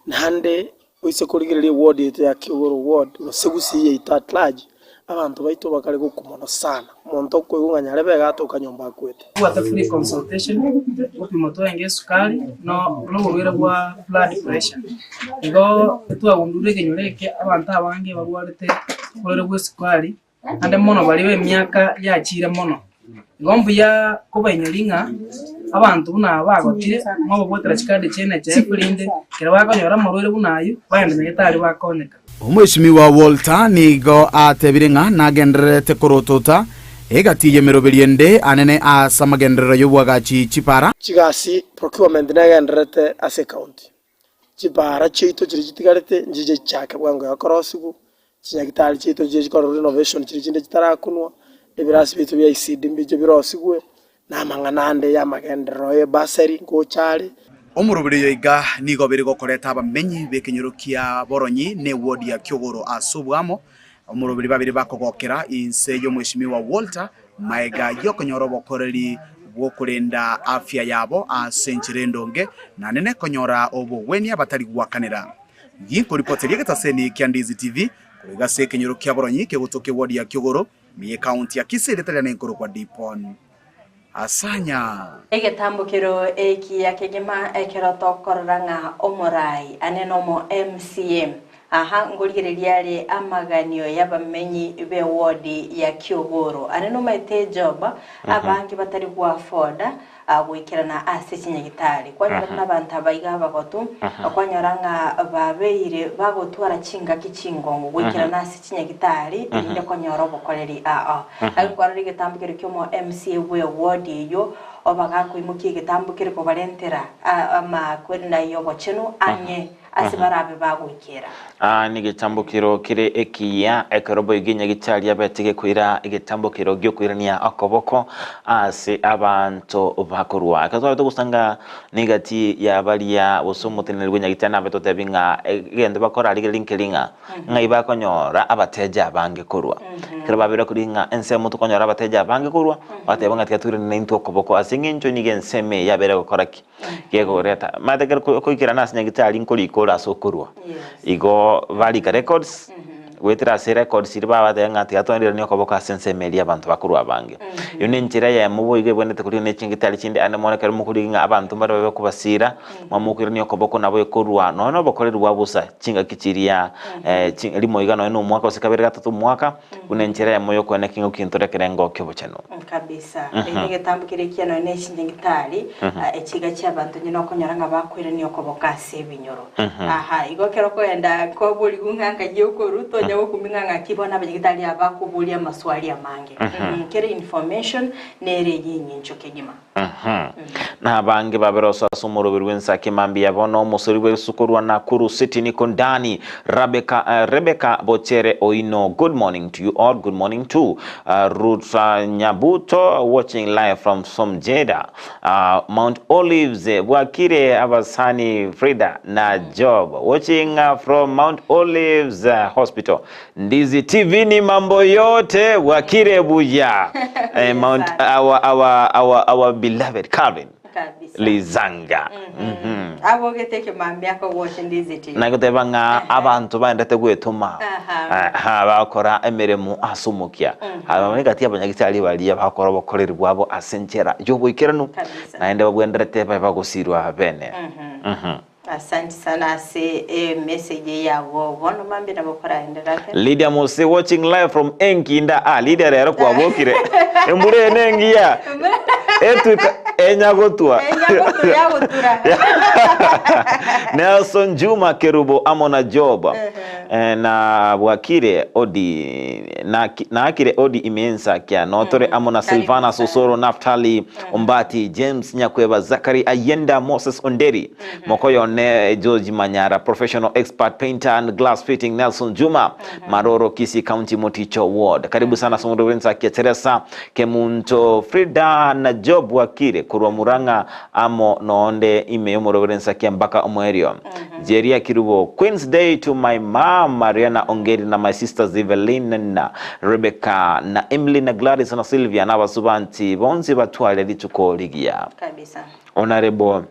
nande oise kurigereria ward ya Kyogoro ward basegusiye ita large abantu baitu bakari gukumono sana muntu kwigunganya rebe gato kanyomba kwete Wata free consultation upimo twenge sukari no rwira rwa blood pressure ngo twagundure kenyureke abantu abange barwarite rwira rwa sukari ande mono bali be myaka yakira mono ngombu ya kubanyoringa abantu buna bagotire mwabo botera chikade chene chefulinde kira bakonyora mu rwira bunayo bayande nyetari bakoneka Omweshimiwa Walter nigo atebirenga nagenderete korotota egatiye meroberiende anene asa magenderero y'obwagachi Chipara chigasi procurement nagenderete ase county Chipara chito chiri chitigarete njije chake bwango yakorosigu chinyagitari chito njije chikoro renovation chiri chinde chitarakunwa ebirasi bitu bya ICD mbije birosigwe namanganande ya magenderero ye basari ngo chari Omurubiri yoiga nigo biri gokoreta abamenyi bekenyerukia boronyi ne ward ya Kyogoro asubwamo omurubiri babiri bakogokera inse yo mweshimiwa Walter maega yokonyoro bokoreri bwo kurenda afya yabo asenchirendonge na nene konyora obo weni abatari gwakanira yinko reporter yegetaseni Kyandizi TV kuriga se kenyerukia boronyi ke gutoke ward ya Kyogoro mi county ya Kisii tele na nkoro kwa Dipon Asanya egetambukiro eki yakegema ekerotokoranga omurai anenomo MCM aha ngorigeriale amaganio y'abamenyi be ward ya Kyogoro anenoma ete job abangi batari gwa foda gwikirana ase kinyagitari kwanyara n'abantu abayiga bagotu kwanyaranga babeire bagotwara kinga kicingongo gwikirana ase kinyagitari inde kwanyara bokoreri ariko ari getambukiro kyomo MCA we ward yo obaga kwimukiye getambukiro ko barentera ama kwenda yo bocheno anye asibarabe bagwikira ni gitambukiro kire ekiya ekorobo iginya gitari yabatege kwira igitambukiro gyo kwirania akoboko ase abantu bakorwa kazo gusanga nigati ya balia busumutinere gwinya gitana betote binga gende bakora ali linkelinga ngai bakonyora abateja bange korwa kira babira kuringa ense mutu konyora abateja bange korwa batebanga tikaturi n'into akoboko asingincho nigenseme yabere gukoraki yego reta mategera ko ikira nasinya gitari nkoliko sokorwa igo valika records wetera se records iriba batenga tigatondera ni okoboka sensemeli abantu bakuru abange yone nchira ya mubo ige bonete kuri ne chingitali chinde ane monekera mukuringa abantu mbabe kubasira mamukira ni okoboko nabo ekorwa nono bokorerwa busa chinga kichiria limo igano eno mwaka osikabere gatatu mwaka une nchira ya moyo kwene kingo kintorekerengo kyobochano kabisa ige tambukire kiano ne chingitali echiga cy'abantu nyino konyaranga bakwira ni okoboka sebinyoro aha igo kero ko enda ko buli gunkanga gioko ruto nyawo kuminganga kibona abanyigitali abakubulia maswali amange kere information nere yinyincho kegima na bange baberosa sumuru birwensa kimambi yabono musuri wesukurwa na Kuru City niko ndani Rebecca Bochere Oino. Good morning to you all. Good morning to Ruth Nyabuto watching live from Jeddah, Mount Olives. Bwakire Abasani Frida na Job watching from Mount Olives Hospital. Ndizi TV ni mambo yote Bwakire Buja. Mount our beloved Calvin Lizanga. Abo geteke mambia ko watching Ndizi TV. Nagotebanga abantu bandete gwetuma. Bakora emeremu asumukia. Abamegati abanyagitali bali bakora bokorera bwabo asenchera. Yobo ikeranu naende babwenderete bagusirwa bene. Asante sana se message yawo wono mambi na bokora endera. Lydia Mose watching live from Enkinda. Lydia rero kwa bokire. Embure nengia. Etu enyagotua. Nelson Juma Kerubo amona Job. Na Bwakire Odi na akire Odi imensa kia notore amona Silvana Sosoro Naftali Umbati James Nyakweba Zakari Ayenda Moses Onderi Mokoyo ne George Manyara professional expert painter and glass fitting Nelson Juma Maroro Kisii County Moticho Ward. Karibu sana sumudo wensa kia Teresa Kemunto Frida na Job Bwakire Kurwa Muranga amo noonde ime yomoro wensa kia Mbaka Omwerio. Jeria Kirubo Queen's Day to my mom Mariana Ongeri na my sisters Evelyn na Rebecca na Emily na Gladys na Sylvia na basubanti bonzi batwale lituko ligia kabisa. Honorable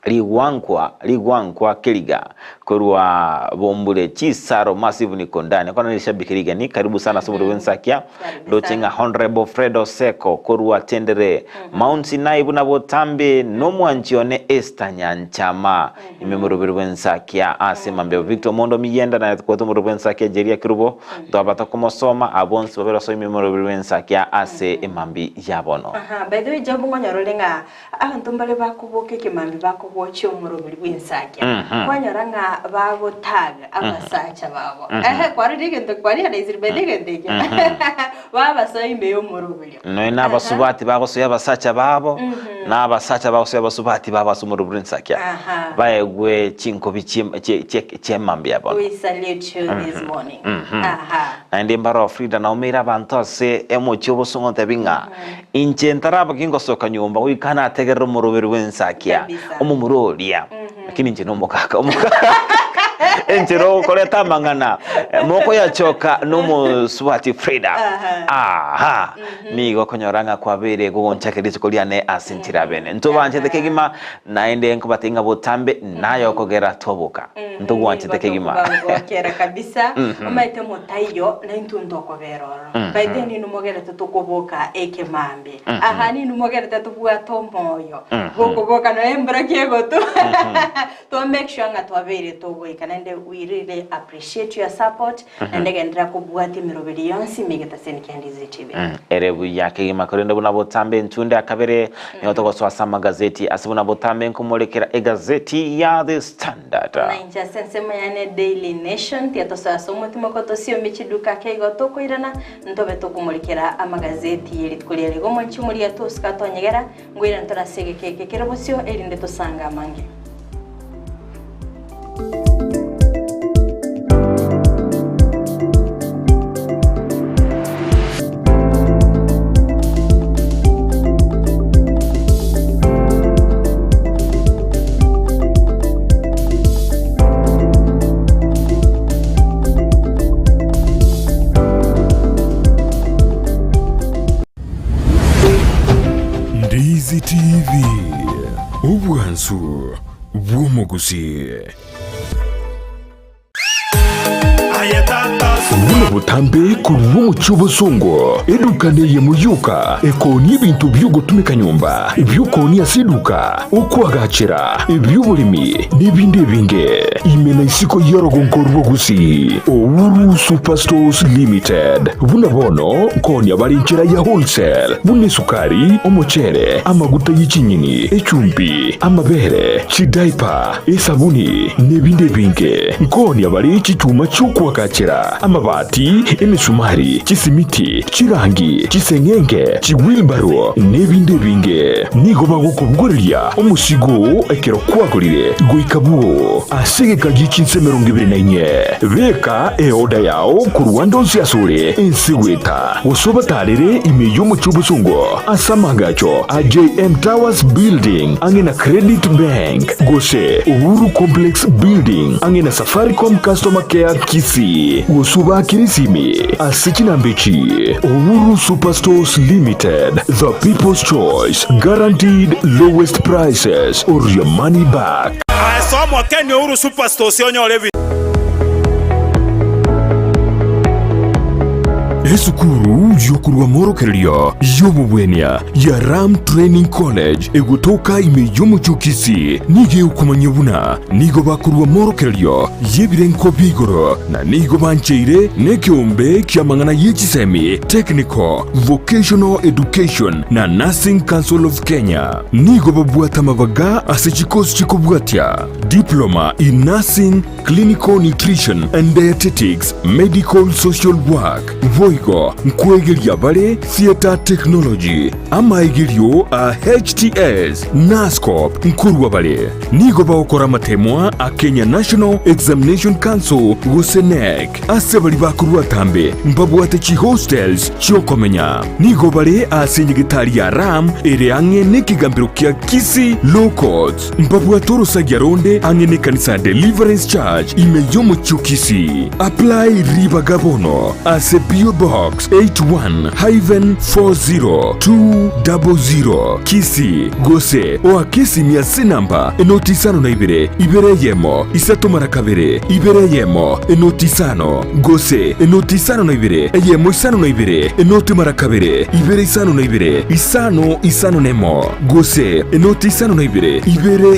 ligwankwa kiliga kurwa bombule chisaro massive ni kondani kwa nishabiki liga ni karibu sana Sumuru Wensakia dochenga Honorable Fredo Seko kurwa tendere Mount Sinai buna botambe no mwanchione Esther Nyanchama imemurubiri Wensakia asema mbeo Victor Mondo miyenda na kwa Sumuru Wensakia jeria kirubo twabata kumosoma abonsi babera so imemurubiri Wensakia ase imambi yabono. By the way jobu ngonyorolenga abantu mbale bakuboke kimambi bako bocho umurubiri Wensakia kwanyoranga babo tag abasacha babo kwari digende kwari hadaizir bedigende baba so imbeyo umurubiri no n'abasubati babo so yabasacha babo n'abasacha babo so yabasubati babo umurubiri Wensakia bayegwe chinko bichemambi yabono. We salute you this morning. Ndi mbaro Frida na umira bantose emocho bosongo tebinga inchentara bakingo soka nyumba wikana ategera umurubiri Wensakia umumurolia lakini nje nomokaka enjero koleta mangana moko ya choka no Swati Frida nigo konyoranga kwa bere gugonchakirizo koliane asintira bene ntobanje tekegima naende nkubatinga botambe nayo kogera toboka ntogwanje tekegima kera kabisa umaite motayo na intundoko beroro baide ni numogera tutukoboka ekemambe ni numogera tutubwa tomoyo bokoboka no embra kiego tu to make sure nga twabere toboika nende we really appreciate your support and again rakubwati mirobiri yonsi migeta Senkendizi TV erebu yake gimakorende buna botambe ntunde akabere nyotoko swasa magazeti asibuna botambe nkumolekera egazeti ya The Standard na inja sensema yane Daily Nation tiato swasa umutimoko sio michiduka kego toko irana ntobe tokumolekera amagazeti yeri tkulia ligomo nchumuri ya toska tonyegera ngwira ntora sege keke kerobosio erinde tosanga mange. Ndizi TV ubwansu bw'umuguzi Ubuna butambe kuruwa muchubo songo edukane ye muyuka ekoni ibintu byugutumika nyumba ibyukoni asiduka ukwagachira ibyubulimi nibindi binge imena isiko yorogonkorwa gusi Owuru Superstores Limited buna bono koni abarinchira ya wholesale bune sukari omochere amaguta y'ikinyini echumbi amabere chidaipa esabuni nibindi binge koni abari chichuma cyukwagachira amabati emisumari chisimiti chirangi chisengenge chiwilbaro nebinde binge nigo bagukubugorya umusigo ekero kwagurire goikabuo asegeka gichinse 24 beka eoda yao ku Rwanda nsiyasure ensiweta usobatarire imeyo mu cyubusungo asamagacho AJM Towers Building angena Credit Bank gose Uhuru Complex Building angena Safaricom Customer Care Kisi usuba kirisimi asikinambechi Uhuru Superstores Limited, the people's choice, guaranteed lowest prices or your money back. I saw more Kenya Uhuru Superstores on your levy. Esukuru yokurwa morokerio yobubwenia ya Ram Training College egutoka imeyo muchukisi nige ukumanyobuna nigo bakurwa morokerio yebirenko bigoro na nigo bancheire nekiombe kyamangana yechisemi Technical Vocational Education na Nursing Council of Kenya nigo babwata mabaga asechikosi chikobwatia Diploma in Nursing, Clinical Nutrition and Dietetics, Medical Social Work Voigo nkwegeria bale Theater Technology amaigerio a HTS NASCOP nkurwa bale nigo baokora matemwa a Kenya National Examination Council gusenek asebali bakurwa tambe mbabwate chi hostels chiokomenya nigo bale asenyegitari ya Ram ere ange nekigambiro kya Kisi Low Courts mbabwatoro sagyaronde ange ne kanisa Deliverance Church imeyo mu Chukisi apply riba gabono ase bio Box 81-40200 Kisi Gose o Kisi miasi namba enotisano na ibere yemo isato marakabere ibere yemo enotisano Gose enotisano na ibere yemo isano na ibere enoti marakabere ibere isano na ibere isano nemo Gose enoti isano na ibere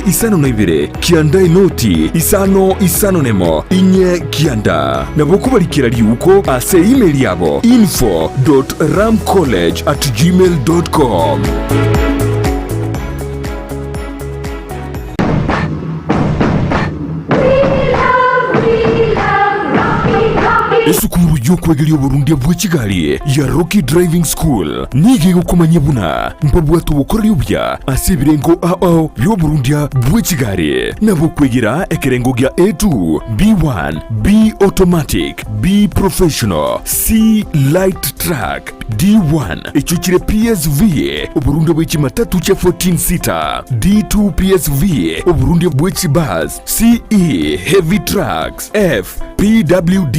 isano na ibere kianda enoti isano nemo inye kianda nabokubalikira liuko ase email yabo info.ramcollege@gmail.com. Esukuru yokwegelia Burundi bw'Kigali ya Rocky Driving School nige gukomanya buna mpabwatu bukora yubya asibirengo ao byo Burundi bw'Kigali nabo kwegera ekerengo gya A2 B1 B automatic B professional C light track D1 echuchire PSV Burundi bw'Kimatatu cha 14 seater D2 PSV Burundi bw'Kibus CE heavy trucks F PWD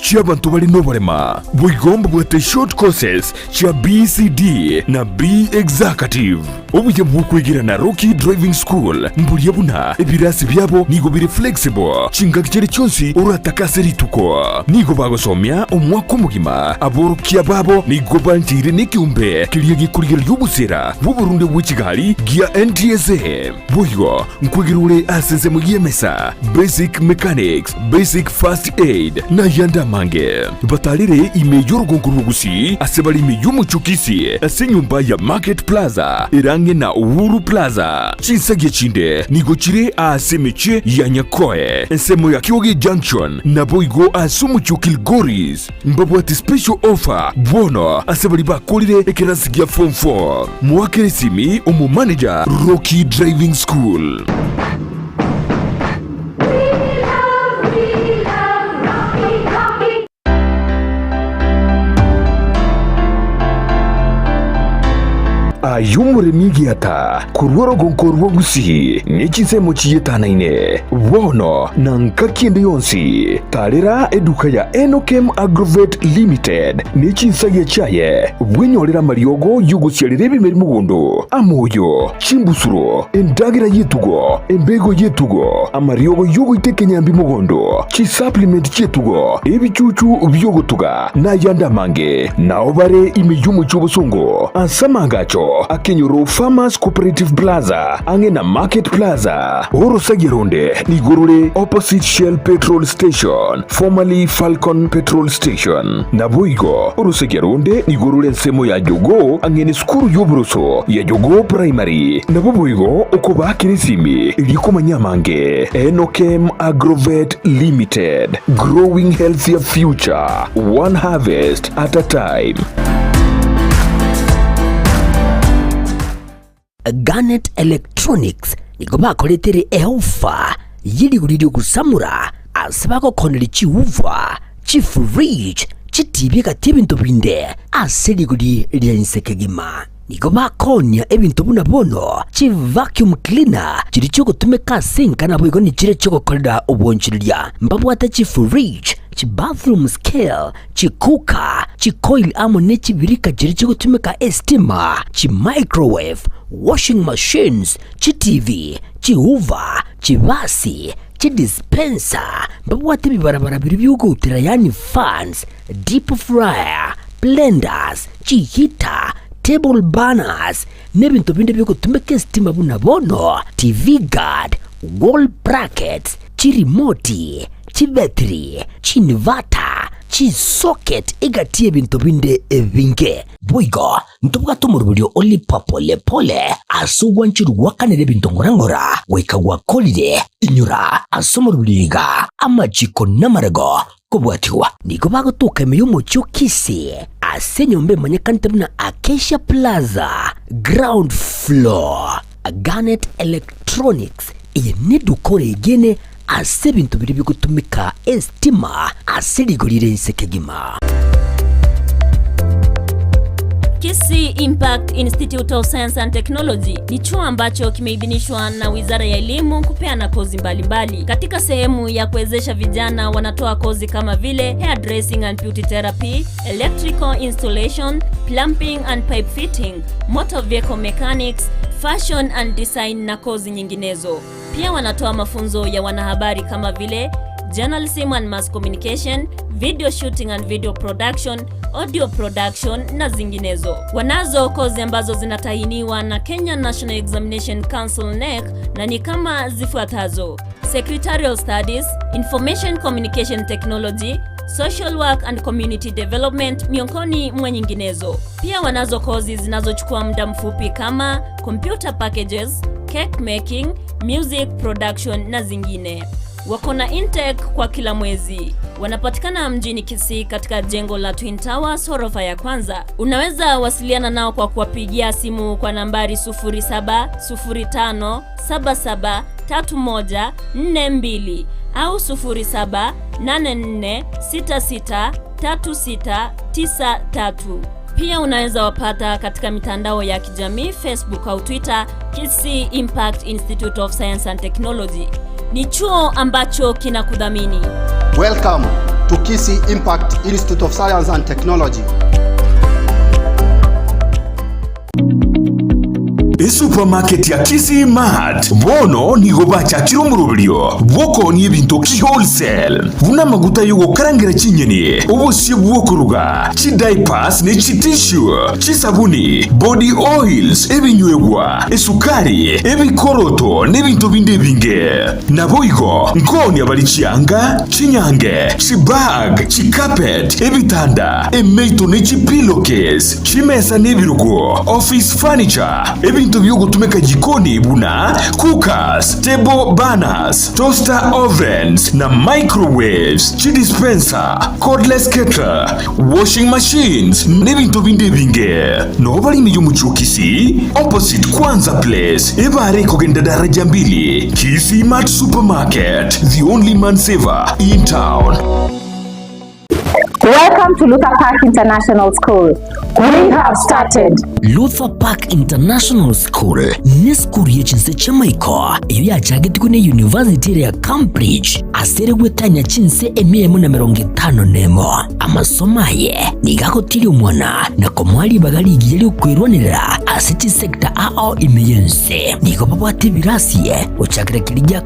Chiabantu bali nobolema bwigomba bwete short courses cha BCD na B executive obuye bw'okwegira na Rocky Driving School mbulya buna ebirasi byabo nigo biri flexible chinga kichere cyonsi urataka rituko nigo bagosomya omwaka omugima aborokia babo nigo banjire n'ikiumbe kiriye gikurira y'ubusera bw'Uburundi bw'Kigali gya NTSA buyo nkwegirule asenze mu yemesa basic mechanics basic first aid na yanda mange batalire imeyo rugongurugusi asebali imeyo muchukisi asenyumba ya Market Plaza irange na Uhuru Plaza chinsage chinde nigochire asemeche ya Nyakoe ensemo ya Kyoge Junction na boigo asumuchukil Goris mbabwati special offer bono asebali bakolire ekerasigia form 4 mwakere simi omu manager Rocky Driving School. Ayumure migiata kurwaro gonkorwo gusi nikisemo chiyetanaine wono nankakinde yonsi talera eduka ya Enokem Agrovet Limited nichinsage chaye bwenyorera mariogo yugusyalire bimeri mugondo amoyo chimbusuro endagira yetugo embego yetugo amariogo yugo itekenyambi mugondo chi supplement chetugo ebichuchu byogotuga na yanda mange na obare imeyumu chobusongo ansamangacho Akenyoro Farmers Cooperative Plaza angena Market Plaza Oro Sagironde Nigorule opposite Shell Petrol Station formerly Falcon Petrol Station Naboigo Oro Sagironde Nigorule nsemo ya Jogo angene skuru yobroso ya Jogo Primary Naboigo okoba kirisimi ilikoma nyamange Enokem Agrovet Limited growing healthier future one harvest at a time. Garnet Electronics niko bakoletere eofa yili gusamura asabako koneli chiuva chifridge chitibika tibintu binde aseli guli lyensekegima niko bakonya ebintu buna bono chi vacuum cleaner chiri choko tumeka sinka na bwigo ni chire choko kolda obonchirya mbabwata chifridge chi bathroom scale chi cooker chi coil amo ne chibirika chiri choko tumeka estima chi microwave washing machines chi TV chi hoover chi vasi chi dispenser mbabwata bibarabara biri byugutira yani fans deep fryer blenders chi heater table banners nebintu binde byo kutumeka stima buna bono TV guard wall brackets chi remote chi battery chi inverter chi socket igatie bintu binde ebinge boigo ntubuga tumurubyo oli papole pole asugwa nchiru wakanere bintu ngorangora wekagwa kolide inyura asomurubyiga amajiko namarago kubwatiwa niko bagotuka emiyumo cyokisi asenyombe manyakantabuna Acacia Plaza ground floor Garnet Electronics iyi nidukore igene ase bintu biri bigutumika estima aserigurire insekegima Kisii Impact Institute of Science and Technology ni chuo ambacho kimeidhinishwa na Wizara ya Elimu kupeana kozi mbalimbali. Katika sehemu ya kuwezesha vijana wanatoa kozi kama vile hairdressing and beauty therapy, electrical installation, plumbing and pipe fitting, motor vehicle mechanics, fashion and design na kozi nyinginezo. Pia wanatoa mafunzo ya wanahabari kama vile journalism and mass communication, video shooting and video production, audio production na zinginezo. Wanazo kozi ambazo zinatahiniwa na Kenya National Examination Council NEC na ni kama zifuatazo: Secretarial Studies, Information Communication Technology, Social Work and Community Development miongoni mwa nyinginezo. Pia wanazo kozi zinazochukua muda mfupi kama Computer Packages, Cake Making, Music Production na zingine. Wako na intake kwa kila mwezi. Wanapatikana mjini Kisii katika jengo la Twin Towers ghorofa ya kwanza. Unaweza wasiliana nao kwa kuwapigia simu kwa nambari 0705773142 au 0784663693. Pia unaweza wapata katika mitandao ya kijamii Facebook au Twitter Kisii Impact Institute of Science and Technology. Ni chuo ambacho kinakudhamini. Welcome to Kisii Impact Institute of Science and Technology. Supermarket ya Kisii Mart bono ni gobacha kirumurubyo bwoko ni ibintu ki wholesale buna maguta yo gukarangira kinyeni ubusi bwokuruga ki diapers ne ki tissue ki sabuni body oils ebinywegwa esukari ebikoroto n'ebintu bindi binge naboigo nkoni abalikianga kinyange ki bag ki carpet ebitanda emeito ne ki pillowcase kimesa n'ebirugo office furniture ebintu byo gutumeka jikoni buna cookers, table burners, toaster ovens na microwaves, chi dispenser, cordless kettle, washing machines n'ebintu bindi binge. No bali miyo mu Kisii opposite Kwanza Place ebare kugenda daraja mbili. Kisii Mart Supermarket, the only man saver in town. Welcome to Luther Park International School. We have started. Luther Park International School ni skuru y'echinse cy'amaiko iyo yacagitwe na University ya Cambridge aseregwe tanya chinse emiyemo na 50 amasomo ye nigakotiri umwana na komwali bagaligiye likwirwanira asiti sector ao imeyense niko babate birasiye ucakira kirija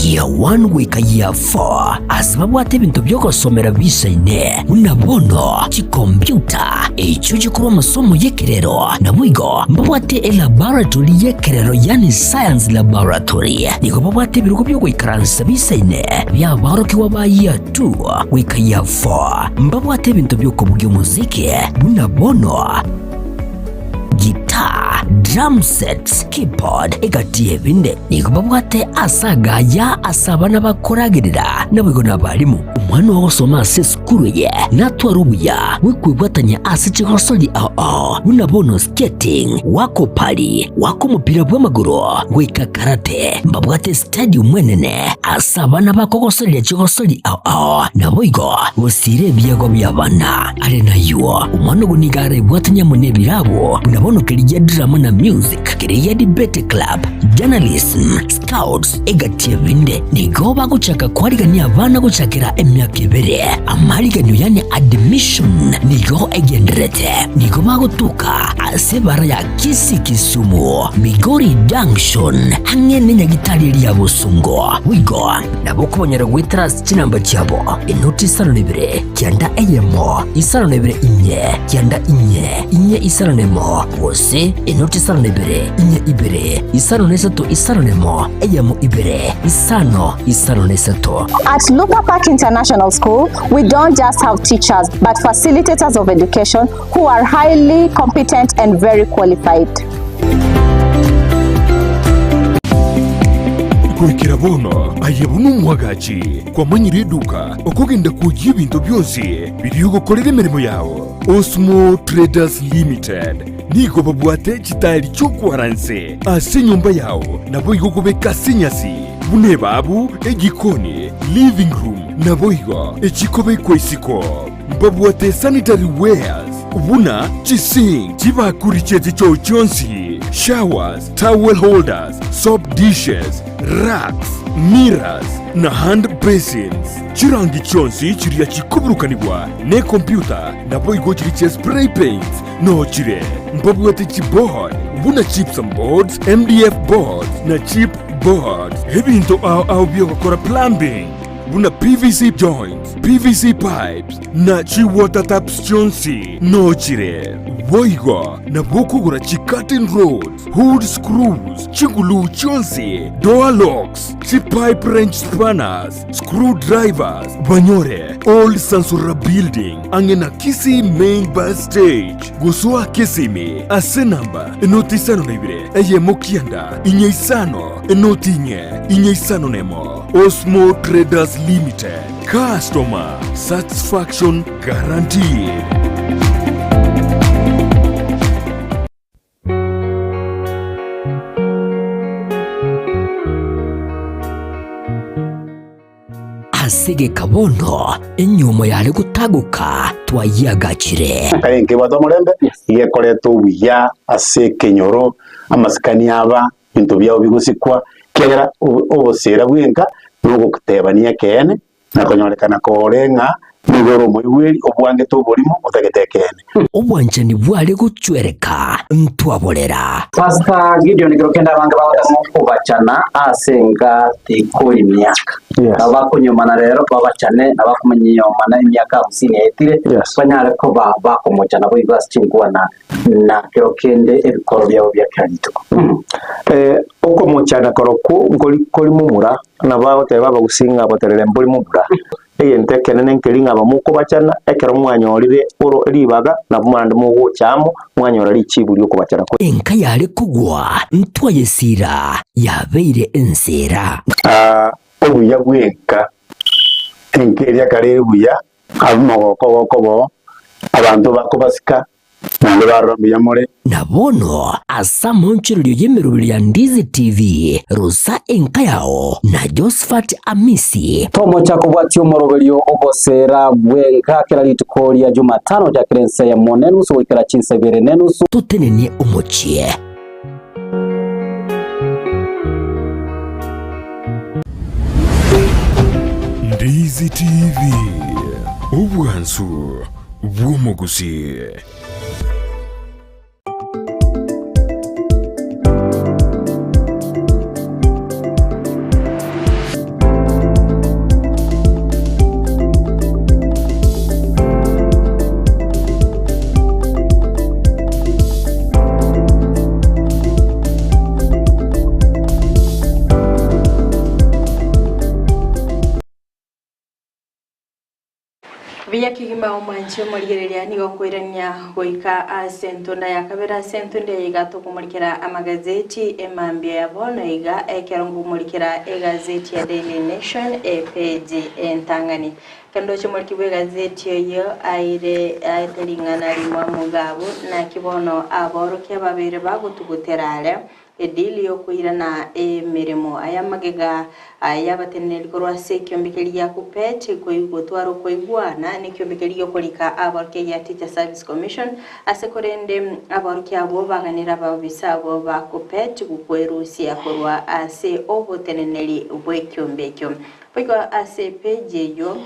year 1 wika year 4 asibabu ate bintu byo gusomera bisaine unabono ki computer echo gikuru masomo yekerero na mwigo mbabwate laboratory yekerero yani science laboratory niko babwate birugo byo kwikaransa bisaine bya baroki waba year 2 wika year 4 mbabwate bintu byo kubuga muziki unabono guitar, drum sets, keyboard, egatiye binde nikubabwate asaga ya asabana bakoragirira nabwo nabalimu umwana wo gusoma se skuru ye natwarubuya wikwibwatanya asiche gosoli unabono skating wako pali wako mupira bw'amaguru wika karate mbabwate stadium mwenene asabana bakogosoli chigosoli naboigo usire byago byabana ale nayo umwana gunigare bwatanya munebirabo unabono kiriya drama na music kiriya debate club journalism scouts egatiye binde nigo baguchaka kwariganya abana guchakira emyaka ibere amaliganyo yani admission nigo egenderete nigo bagutuka asebara ya Kisii Kisumu Migori Junction hamwe n'inyagitari ya Busungo wigo nabo kubonyera gwitras kinamba cyabo inoti 72 cyanda eyemo 72 inye cyanda inye isanemo wose inoti 72 inye ibere isanonetatu isanonemo eyemo ibere isanonesato. At Luther Park International School, we don't just have teachers but facilitators of education who are highly competent and very qualified. Kurikira bono ayebunu mwagachi kwa manyiri eduka okugenda kujya ibintu byose biri gukorera imirimo yawo. Osmo Traders Limited nigo babwate kitari cyo kwaranse ase nyumba yawo nabo igukubeka sinyasi bune babu egikoni living room nabo igo ekikobe kwesiko babwate sanitary wares Buna chising chibakuri cheti cho chonsi, showers, towel holders, soap dishes, racks, mirrors na hand basins. Chirangi chonsi chiria chikuburukanibwa ne computer na boigo chiri spray paints no chire mbabwete chiboard. Buna chips and boards, MDF boards na chip boards. Hebinto au biokora plumbing. Buna PVC joints, PVC pipes na chi water taps chonsi no chire. Boigo na bokugura chi cutting rods, hood screws, chingulu chonsi, door locks, chi pipe wrench spanners, screwdrivers, banyore, old Sansura building, angena Kisi main bus stage, gusua Kisimi, asenamba, enotisano naibire, eye mokianda, inyeisano, enotinye, inyeisano nemo, Osmo Traders Limited, customer satisfaction guaranteed. Asige kabondo enyumo yale gutaguka twayagakire karenke batomorembe igekoreto buya ase kenyoro amasikani aba bintu byabo bigusikwa kera obosera bwenka nugo kutebania kene nakonyorekana korenga nigoro moyweri obwange to bolimo otagetekene obwanjani bwale gucwereka ntwaborera Pastor Gideon Kirokenda abanga babakamo kubacana asenga tekori myaka abakunyomana rero babacane abakumenyomana imyaka 50 etire banyare ko bakomocana bo ibas chingwana na Kirokende ebikoro byabo byakarito uko mochana koroko ngoli mumura na bawo teba bagusinga baterere mboli mumura eyente kenene nkelinga bamuko bacana ekero mwanya olire oro ribaga na bumanda mugo cyamo mwanya ora lichibuli uko bacana ko enka yale kugwa ntwayesira yabeire ensera obuya bwenka enkeria kare buya abumogoko abantu bakobasika nande barombi yamore nabono asa monchiryo yemerubiri ya Ndizi TV rusa enka yao na Josephat Amisi tomo chako bwati omoroberio obosera bwenka kera litukoria Jumatano ja kerensa ya monenusu wikera chinsa bere nenusu tutenenie omochie Ndizi TV obwansu bwomogusi. Vya kigima omwanche omurigereria nigo kwirania goika asentonda yakabera sentonde igato kumurikira amagazeti emambia yabona iga ekerongo kumurikira egazeti ya Daily Nation page entangani kando chomurikibwe gazeti yo aire aitelingana rimwa mugabo na kibono aboroke babere bagutuguterale edili yo kuirana emirimo ayamagega ayabateneri korwa se kyombekeri ya kupete koigotwaro koigwana ne kyombekeri yo kolika abarke ya Teacher Service Commission asekorende abarke abo baganira babisabo ba kupete kukwerusia korwa ase oboteneri bwe kyombekyo poiko ase page yo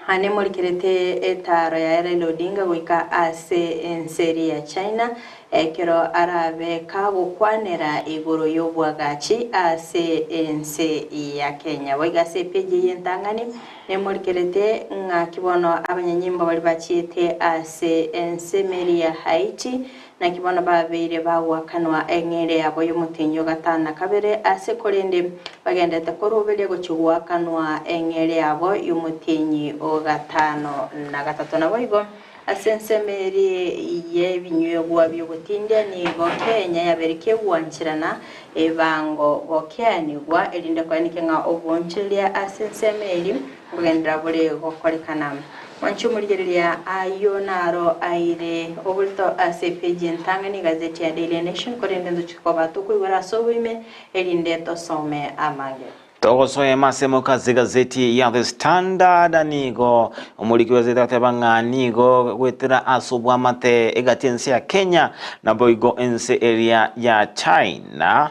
hane morikerete etaro ya Raila Odinga wika ase enseri ya China ekero arabe kago kwanera igoro yobwagachi ase ense ya Kenya wika ase peje yentangani ne morikerete ngakibono abanyanyimba bali bachiete ase ense meri ya Haiti na kibono babere bawakanwa engere yabo y'umutinyo gatana kabere ase korende bagenda takorobele gochugwakanwa engere yabo y'umutinyi o gatano na gatatu na boigo asense meri yebinyegwa by'ubutinde ni go Kenya yabereke wanchirana ebango gokenigwa elinde kwanike nga obonchilia asense meri kugendera bole gokorekana Manchu murigereria ayo naro aire obulto ase page entangani gazeti ya Daily Nation korende nduchikoba tukwigora sobime elinde tosome amange Togosoe masemo kazi gazeti ya The Standard nigo umuliki wa zeta tebanga nigo gwetera asubwa mate egatense ya Kenya na boigo ense area ya China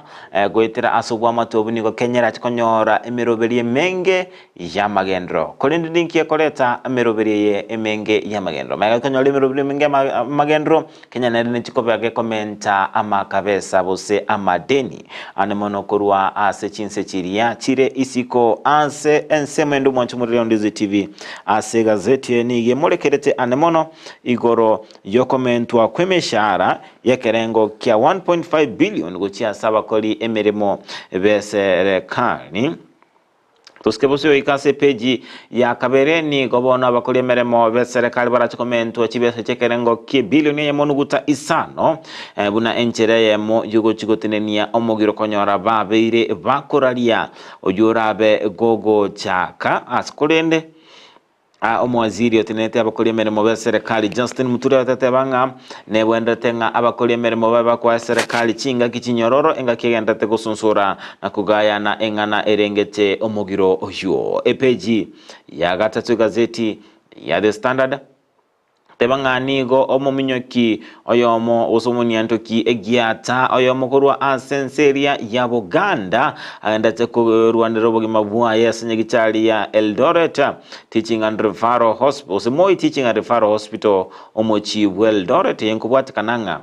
gwetera asubwa mate obunigo Kenya ratikonyora emeroberie menge ya magendro kolindi dinki koleta emeroberie emenge ya magendro maga konyora emeroberie menge magendro Kenya nene chikobage komenta ama kabesa bose amadeni anemono kurwa ase chinse chiria chire isiko ase ensemendo mwancho muri Ndizi TV ase gazeti nige molekerete anemono igoro yokomentwa kwemeshara yekerengo kya 1.5 billion guchia saba koli emeremo beserekani tuskebosyo ikase peji ya kabereni gobona bakoli emeremo beserekali barachikomento chibese chekerengo ki bilioni ya monuguta isano buna enchereye mo yugo chigotenenia omogiro konyora babeire bakoralia ojurabe gogo chaka askolende omwaziri otenete abakoli emeremo be serikali Justin Muturi atatebanga nebwendete nga abakoli emeremo baba kwa serikali chinga kichinyororo enga kigendete gusunsura na kugayana engana erengete omogiro oyo epeji ya gatatu gazeti ya The Standard tebanga nigo omominyoki oyomo osomuniantoki egiata oyomo kurwa asenseria ya Buganda agendate ku Rwanda bogima bwa yasenyegichali ya Eldoret teaching and referral hospital semoi teaching and referral hospital omochi Eldoret yenkubwati kananga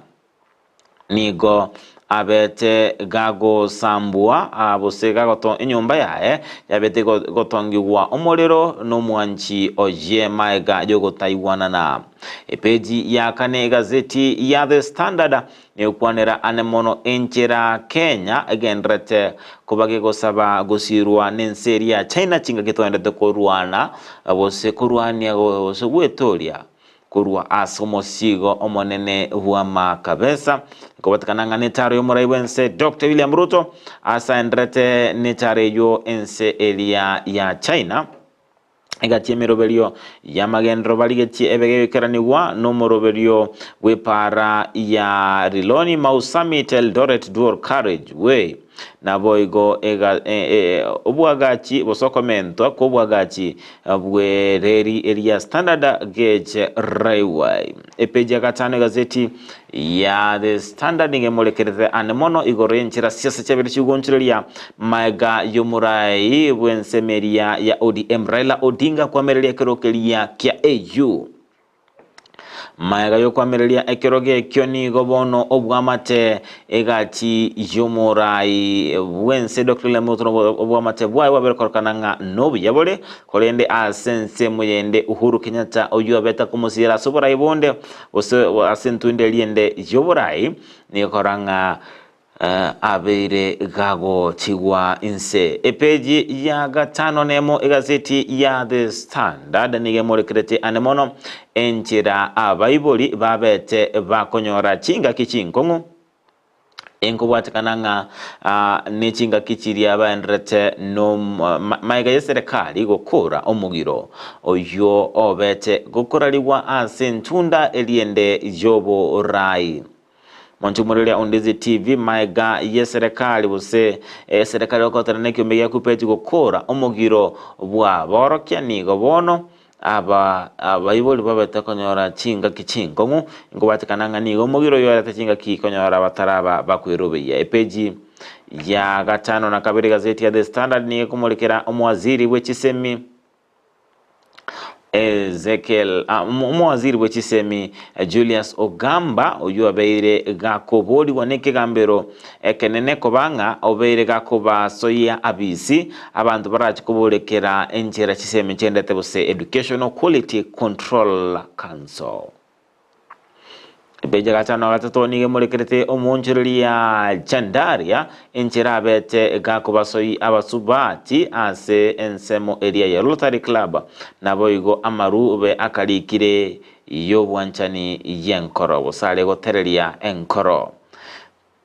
nigo abete gago sambua abose gago inyumba yae yabete gotongiwa omorero no mwanchi oje maega jogo taiwana na epeji ya kane gazeti ya The Standard ne ukwanera anemono enchera Kenya agendrete kubage gosaba gosirwa nenseria China chinga gitoendete ko Rwanda abose ko Rwanda bose gwetoria kurwa asomosigo omonene huama kabesa kubatikana netaro yo muraiwense Dr. William Ruto asaendrete netare yo ense elia ya China egati emeroberio ya magendro baligeti ebegekeraniwa no moroberio wepara ya Riloni Mau Summit Eldoret Dual Carriage Way na boigo ega obwagachi bosokomento ko bwagachi bwereri area standard gauge railway epeja gatano gazeti ya The Standard ngemolekereze anemono igorenchira siasa chabiri chugonchiria maiga yomurai bwensemeria ya ODM Raila Odinga kwa merelia kerokelia kia AU maiga yo kwa merelia ekeroge kyoni gobono obwamate egati yomurai bwense Dr. Lemotro obwamate bwa waberkorkananga nobi yabole kolende asense muyende Uhuru Kenyatta oyo beta kumusira sobora ibonde asentunde liende yoburai ni koranga abeire gago chigwa inse epeji ya gatano nemo egazeti ya The Standard nige molekerete anemono enchira abaiboli babete bakonyora chinga kichinkongo enkobwatikananga nechinga kichiri abaendrete no maiga yeserikali gokora omugiro oyo obete gokoraliwa asentunda eliende jobo rai Mwanchumulilia Ndizi TV maiga yeserikali bose serikali okotarane kyombeya kupeji gokora omugiro bwa borokya nigo bono abaiboli babeta konyora chinga kichinkongu ngobatikananga nigo omugiro yorata chinga kikonyora bataraba bakwirobeya epeji ya gatano na kabiri gazeti ya The Standard niye kumulekera omwaziri wechisemi Ezekiel umwaziri wechisemi Julius Ogamba oyo abeire gakobodi waneke gambero ekenene kobanga obeire gakoba soya abisi abantu barachi kubolekera enchera chisemi chendete bose Educational Quality Control Council beja gatano gatatu nige molekerete omoncheria Chandaria enchera bete gakoba soyi abasubati ase ensemo area ya Rotary Club na boigo amaru be akalikire yo bwanchani yenkoro bosale gotereria enkoro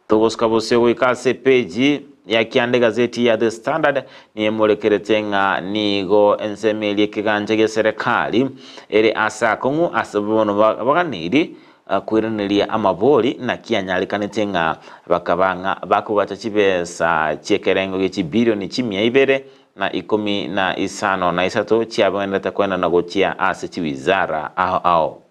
togoska bosego ikase peji ya kiande gazeti ya The Standard ni molekerete nga nigo ensemeli kiganje ge serikali ere asa kongu asabono baganiri kwiraniria amabori na kianyarikanite ng'a bakabanga bakubata chibesa chiekerengo gichi bilioni 253 chiabendete kwenda na gochia ase chiwizara ao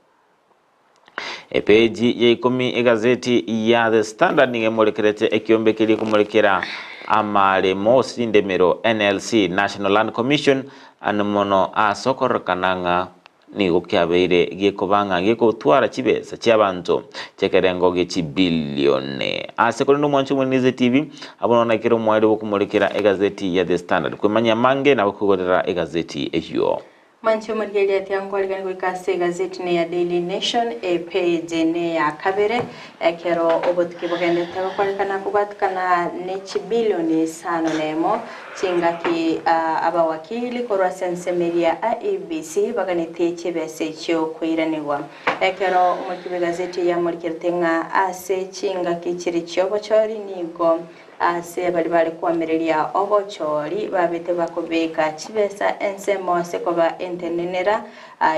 epeji ya 10 egazeti ya The Standard ningemurekerete ekiombekeri kumurekera amale mosi ndemero NLC National Land Commission anomono asokorokananga nigo kyabeire gekobanga gekotwara chibesa chiabantu chekerengo gichi bilione asekore no mwanchu mwenize TV abona kiro mwari bokumurekera egazeti ya The Standard kwemanya mange na bakugorera egazeti ehyo Mancho Margelia Tiangwali Gango Kase Gazette ne ya Daily Nation page ne ya Kabere ekero obotki bogende tabakwalekana kubatkana ne bilioni 5 nemo chingaki abawakili korwa sensemeria ABC baganite chibese cyo kwiranirwa ekero umulkibe gazette ya mulkirtenga ase chingaki chiri cyobochori nigo ase bali kwamereria obochori babete bakobeka chibesa ensemo sekoba entenenera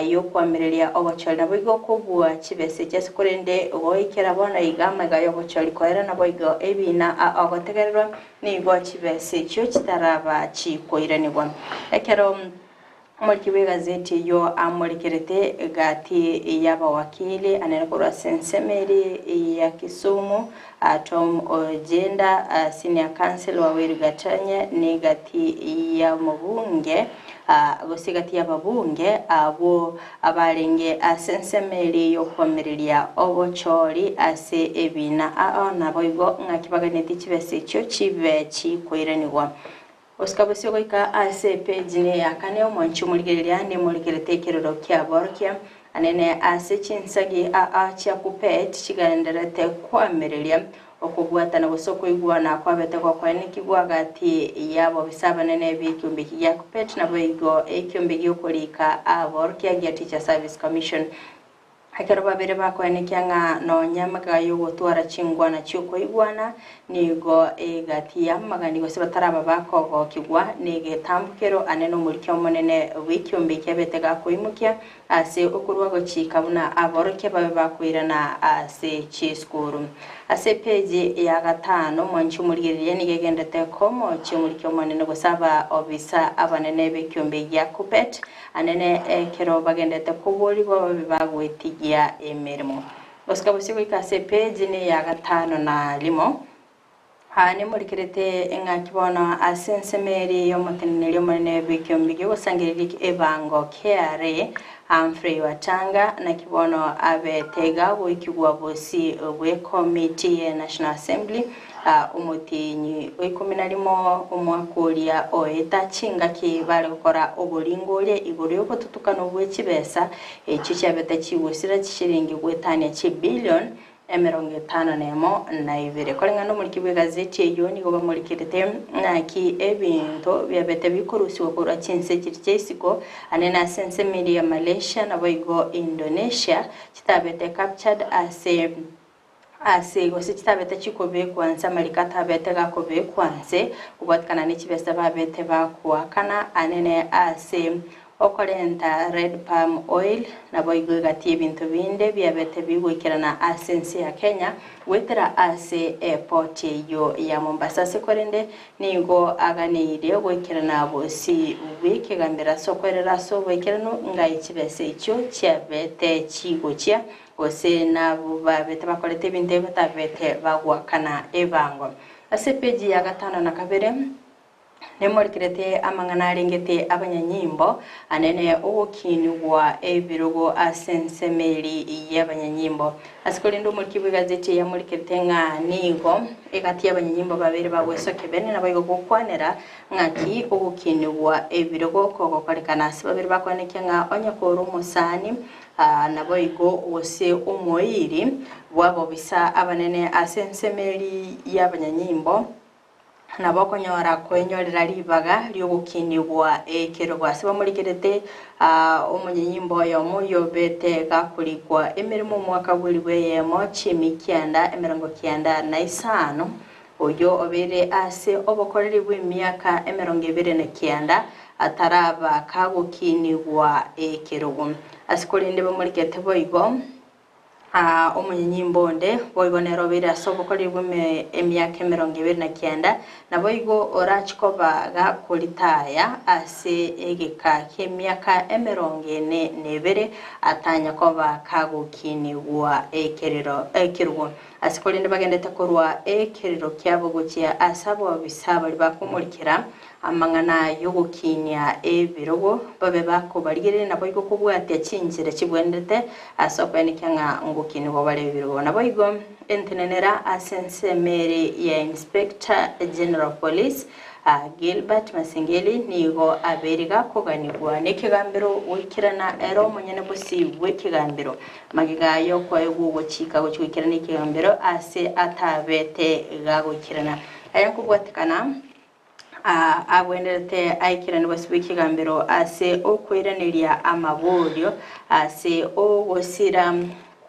yo kwamereria obochori nabo igo kubua chibese cyasikorende goikera bona igamaga yo bochori kwera nabo igo ebina agotegererwa nigo chibese cyo kitaraba chikoiranirwa ekero Mulkibe gazeti yo amurikerete gati y'abawakili anenekora sensemeri ya Kisumu Tom Ojenda senior council wa Weri Gatanya ni gati ya mubunge gosigati y'ababunge abo abarenge sensemeri yo kwamereria obochori ase ebina nabo igo ngakibaganeti kibese cyo kibe chikwiranirwa Oskabosyo goika ase page ne yakane omwanchu muligereria ne muligerete kerero kya borkia anene ase chinsagi chia kupet chiganderete kwamereria okubwata na bosoko igwana kwabete kwa kwanikigwa gati yabo bisabanene bikyumbiki ya kupet na boigo ekyumbiki yokolika borkia ya Teacher Service Commission Hakero babere bakwanekyanga no nyamaga yo gutwara chingwana cyuko igwana nigo egati yamagani gose bataraba bakogo kigwa nige tambukero aneno mulkyo monene wikyombe kyabetega kuimukya ase okurwa gochika buna aboroke babe bakwirana ase chiskuru ase page ya gatano mwanchu mulgiriye nige gendete komo chimulkyo monene gosaba obisa abanene bekyombe ya kupet anene kero bagendete kubori bo bagwetigia emirimo oskabusiko ikase page ne ya gatano na limo hane mulikirete engakibona asensemeri yo mutenelyo monene bekyombe gosangiriki ebango kare Humphrey Watanga na kibono abetega wikigwa bosi we committee ya National Assembly umutinyi wikuminalimo umwakulia oeta chinga ki bale gukora oburingole iguru yo kututukano bw'ekibesa ekikyabeta kiwusira kishiringi gwetania chi billion emerongetano nemo na ibere kolengano muri kibwe gazeti eyo ni goba muri kirete naki ebinto byabete bikurusi okora chinse kirchesiko anena sense media Malaysia na boigo Indonesia kitabete captured ase gose kitabete chikobe kwanza malikata bete gakobe kwanze kubatkana n'ikibesa babete bakwakana anene ase okorenta red palm oil na boigo gati ebintu binde byabete bigwikirana asense ya Kenya wetera ase airport yo ya Mombasa sekorende nigo aganire gwikirana bosi wikigambira sokorera so wikirano ngai kibese cyo cyabete chigochia ose na babete bakorete ebintu batabete bagwakana ebango ase page ya gatano na kabere nemorikirete amangana ringete abanyanyimbo anene okini wa ebirogo asensemeri y'abanyanyimbo asikolindo mulkibu gazeti ya murikirete nga nigo egati y'abanyanyimbo babere bagwesoke bene nabayigo gukwanera ngaki okini wa ebirogo koko korekana babere bakwaneke nga onyakoro musani nabayigo ose omoiri wabo bisa abanene asensemeri y'abanyanyimbo nabokonyora kwenyorera libaga lyogukinibwa ekirwa siba mulikerete omunyinyimbo yo muyo bete gakulikwa emirimo mwaka buriwe yemo chimikyanda emerongo kyanda na isano oyo obere ase obokoreri bw'imyaka emerongo 29 ataraba kagukinibwa ekirwa asikolinde bamulikete boigo omunyimbonde boibonero bira sobokori bwe emyaka 29 nabo igo orachikobaga kulitaya ase egeka k'emyaka 42 atanya koba kagukinigwa ekirwo asikolinde bagendete korwa ekiriro kyabo gukia asabo bisaba libakumurikira amangana yogukinya ebirogo babe bako barigere nabo igo kubwatya kinjire kibwendete asokweni kyanga ngukini bo bale birogo nabo igo entenenera asensemere ya Inspector General Police Gilbert Masengeli nigo aberiga koganirwa n'ekigambiro wikirana ero munyene busi w'ekigambiro magiga yo kwayo chika wikirana n'ekigambiro ase atabete gagukirana ayakugwatikana abwenderete aikirana busi w'ekigambiro ase okwiranirya amabolyo ase ogosira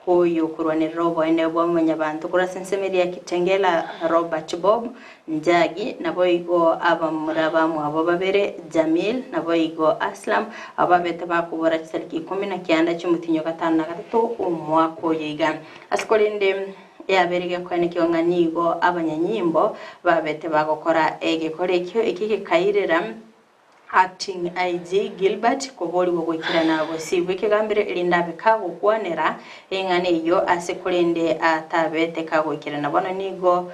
koyo kurwanira obwene bw'abanyabantu kurasensemeri ya Kitengela Robert Bob Njagi nabo igo abamuraba mu abo babere Jamil nabo igo Aslam ababete bakubora kitariki 19 cy'umutinyo 5 umwaka yiga asikolinde yaberege kwanike onganigo abanyanyimbo babete bagokora egekorekyo ikike kairera Acting IG Gilbert kobori bogwikirana bosi bwikigambire ilindabe kagukwanera engane iyo asekolende atabete kagwikirana bono nigo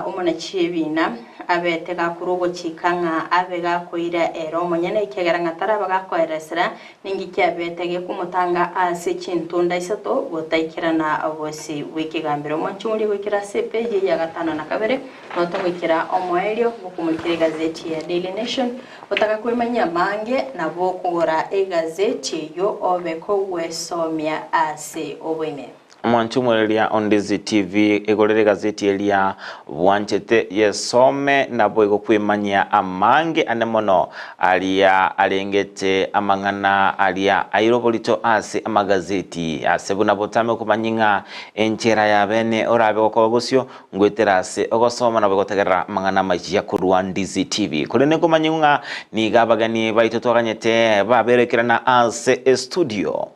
umona chibina abete gakurugo chikanga abega koira ero monyene ikegeranga taraba gakoeresera ningi kyabetege kumutanga ase chintunda isato botaikirana abosi wikigambire omonchuri wikira sepeji ya 5 na kabere notongikira omwelio bukumukira gazeti ya Daily Nation otaka kwimanya mange nabo kugora egazeti yo obeko wesomya ase obwene Mwanchumulelia Ondizi TV egolere gazeti elia wanchete yesome nabo egokwimanya amange anemono alia alengete amangana alia airobolito ase amagazeti ase bunabotame kumanyinga enchera ya bene orabe okobosyo ngwetera ase ogosoma nabo gotegera amangana majia ku Ondizi TV kolene kumanyinga ni gabagani baitotoganyete baberekirana ase studio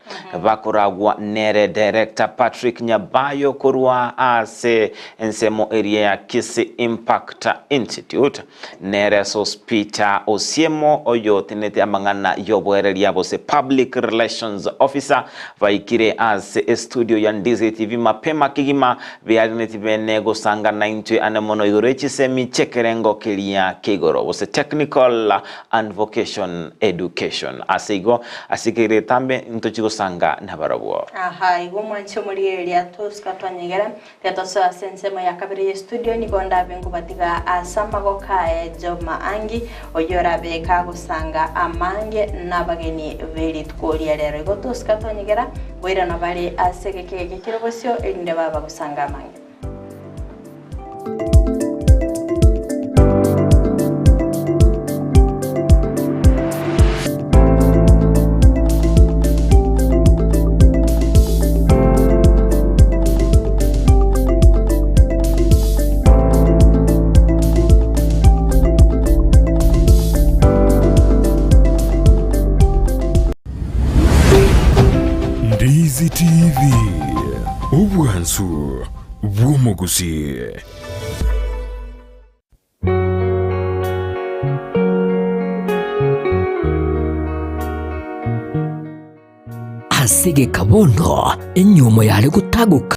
bakoragwa nere director Patrick Nyabayo korwa ase ensemo area ya Kisi Impact Institute nere Sospita Osiemo oyo tenete amangana yobwereria bose Public Relations Officer vaikire ase studio ya Ondizi TV mapema kigima bealineti benego sanga 90 anemono igorechi semi chekerengo kelia kegoro bose Technical and Vocation Education asigo asikire tambe ntochigo sanga nabarabo igo mwancho muri ya toska twanyegera yatosa sensema ya kabiri studio ni gonda bengu batiga asamago kae Joma Angi oyora beka gusanga amange nabageni veri tkoria rero go toska twanyegera boira nabali asegeke kirobosyo elinde baba gusanga amange Ondizi TV obwansu bw'omugusi asige kabono enyuma yale gutaguka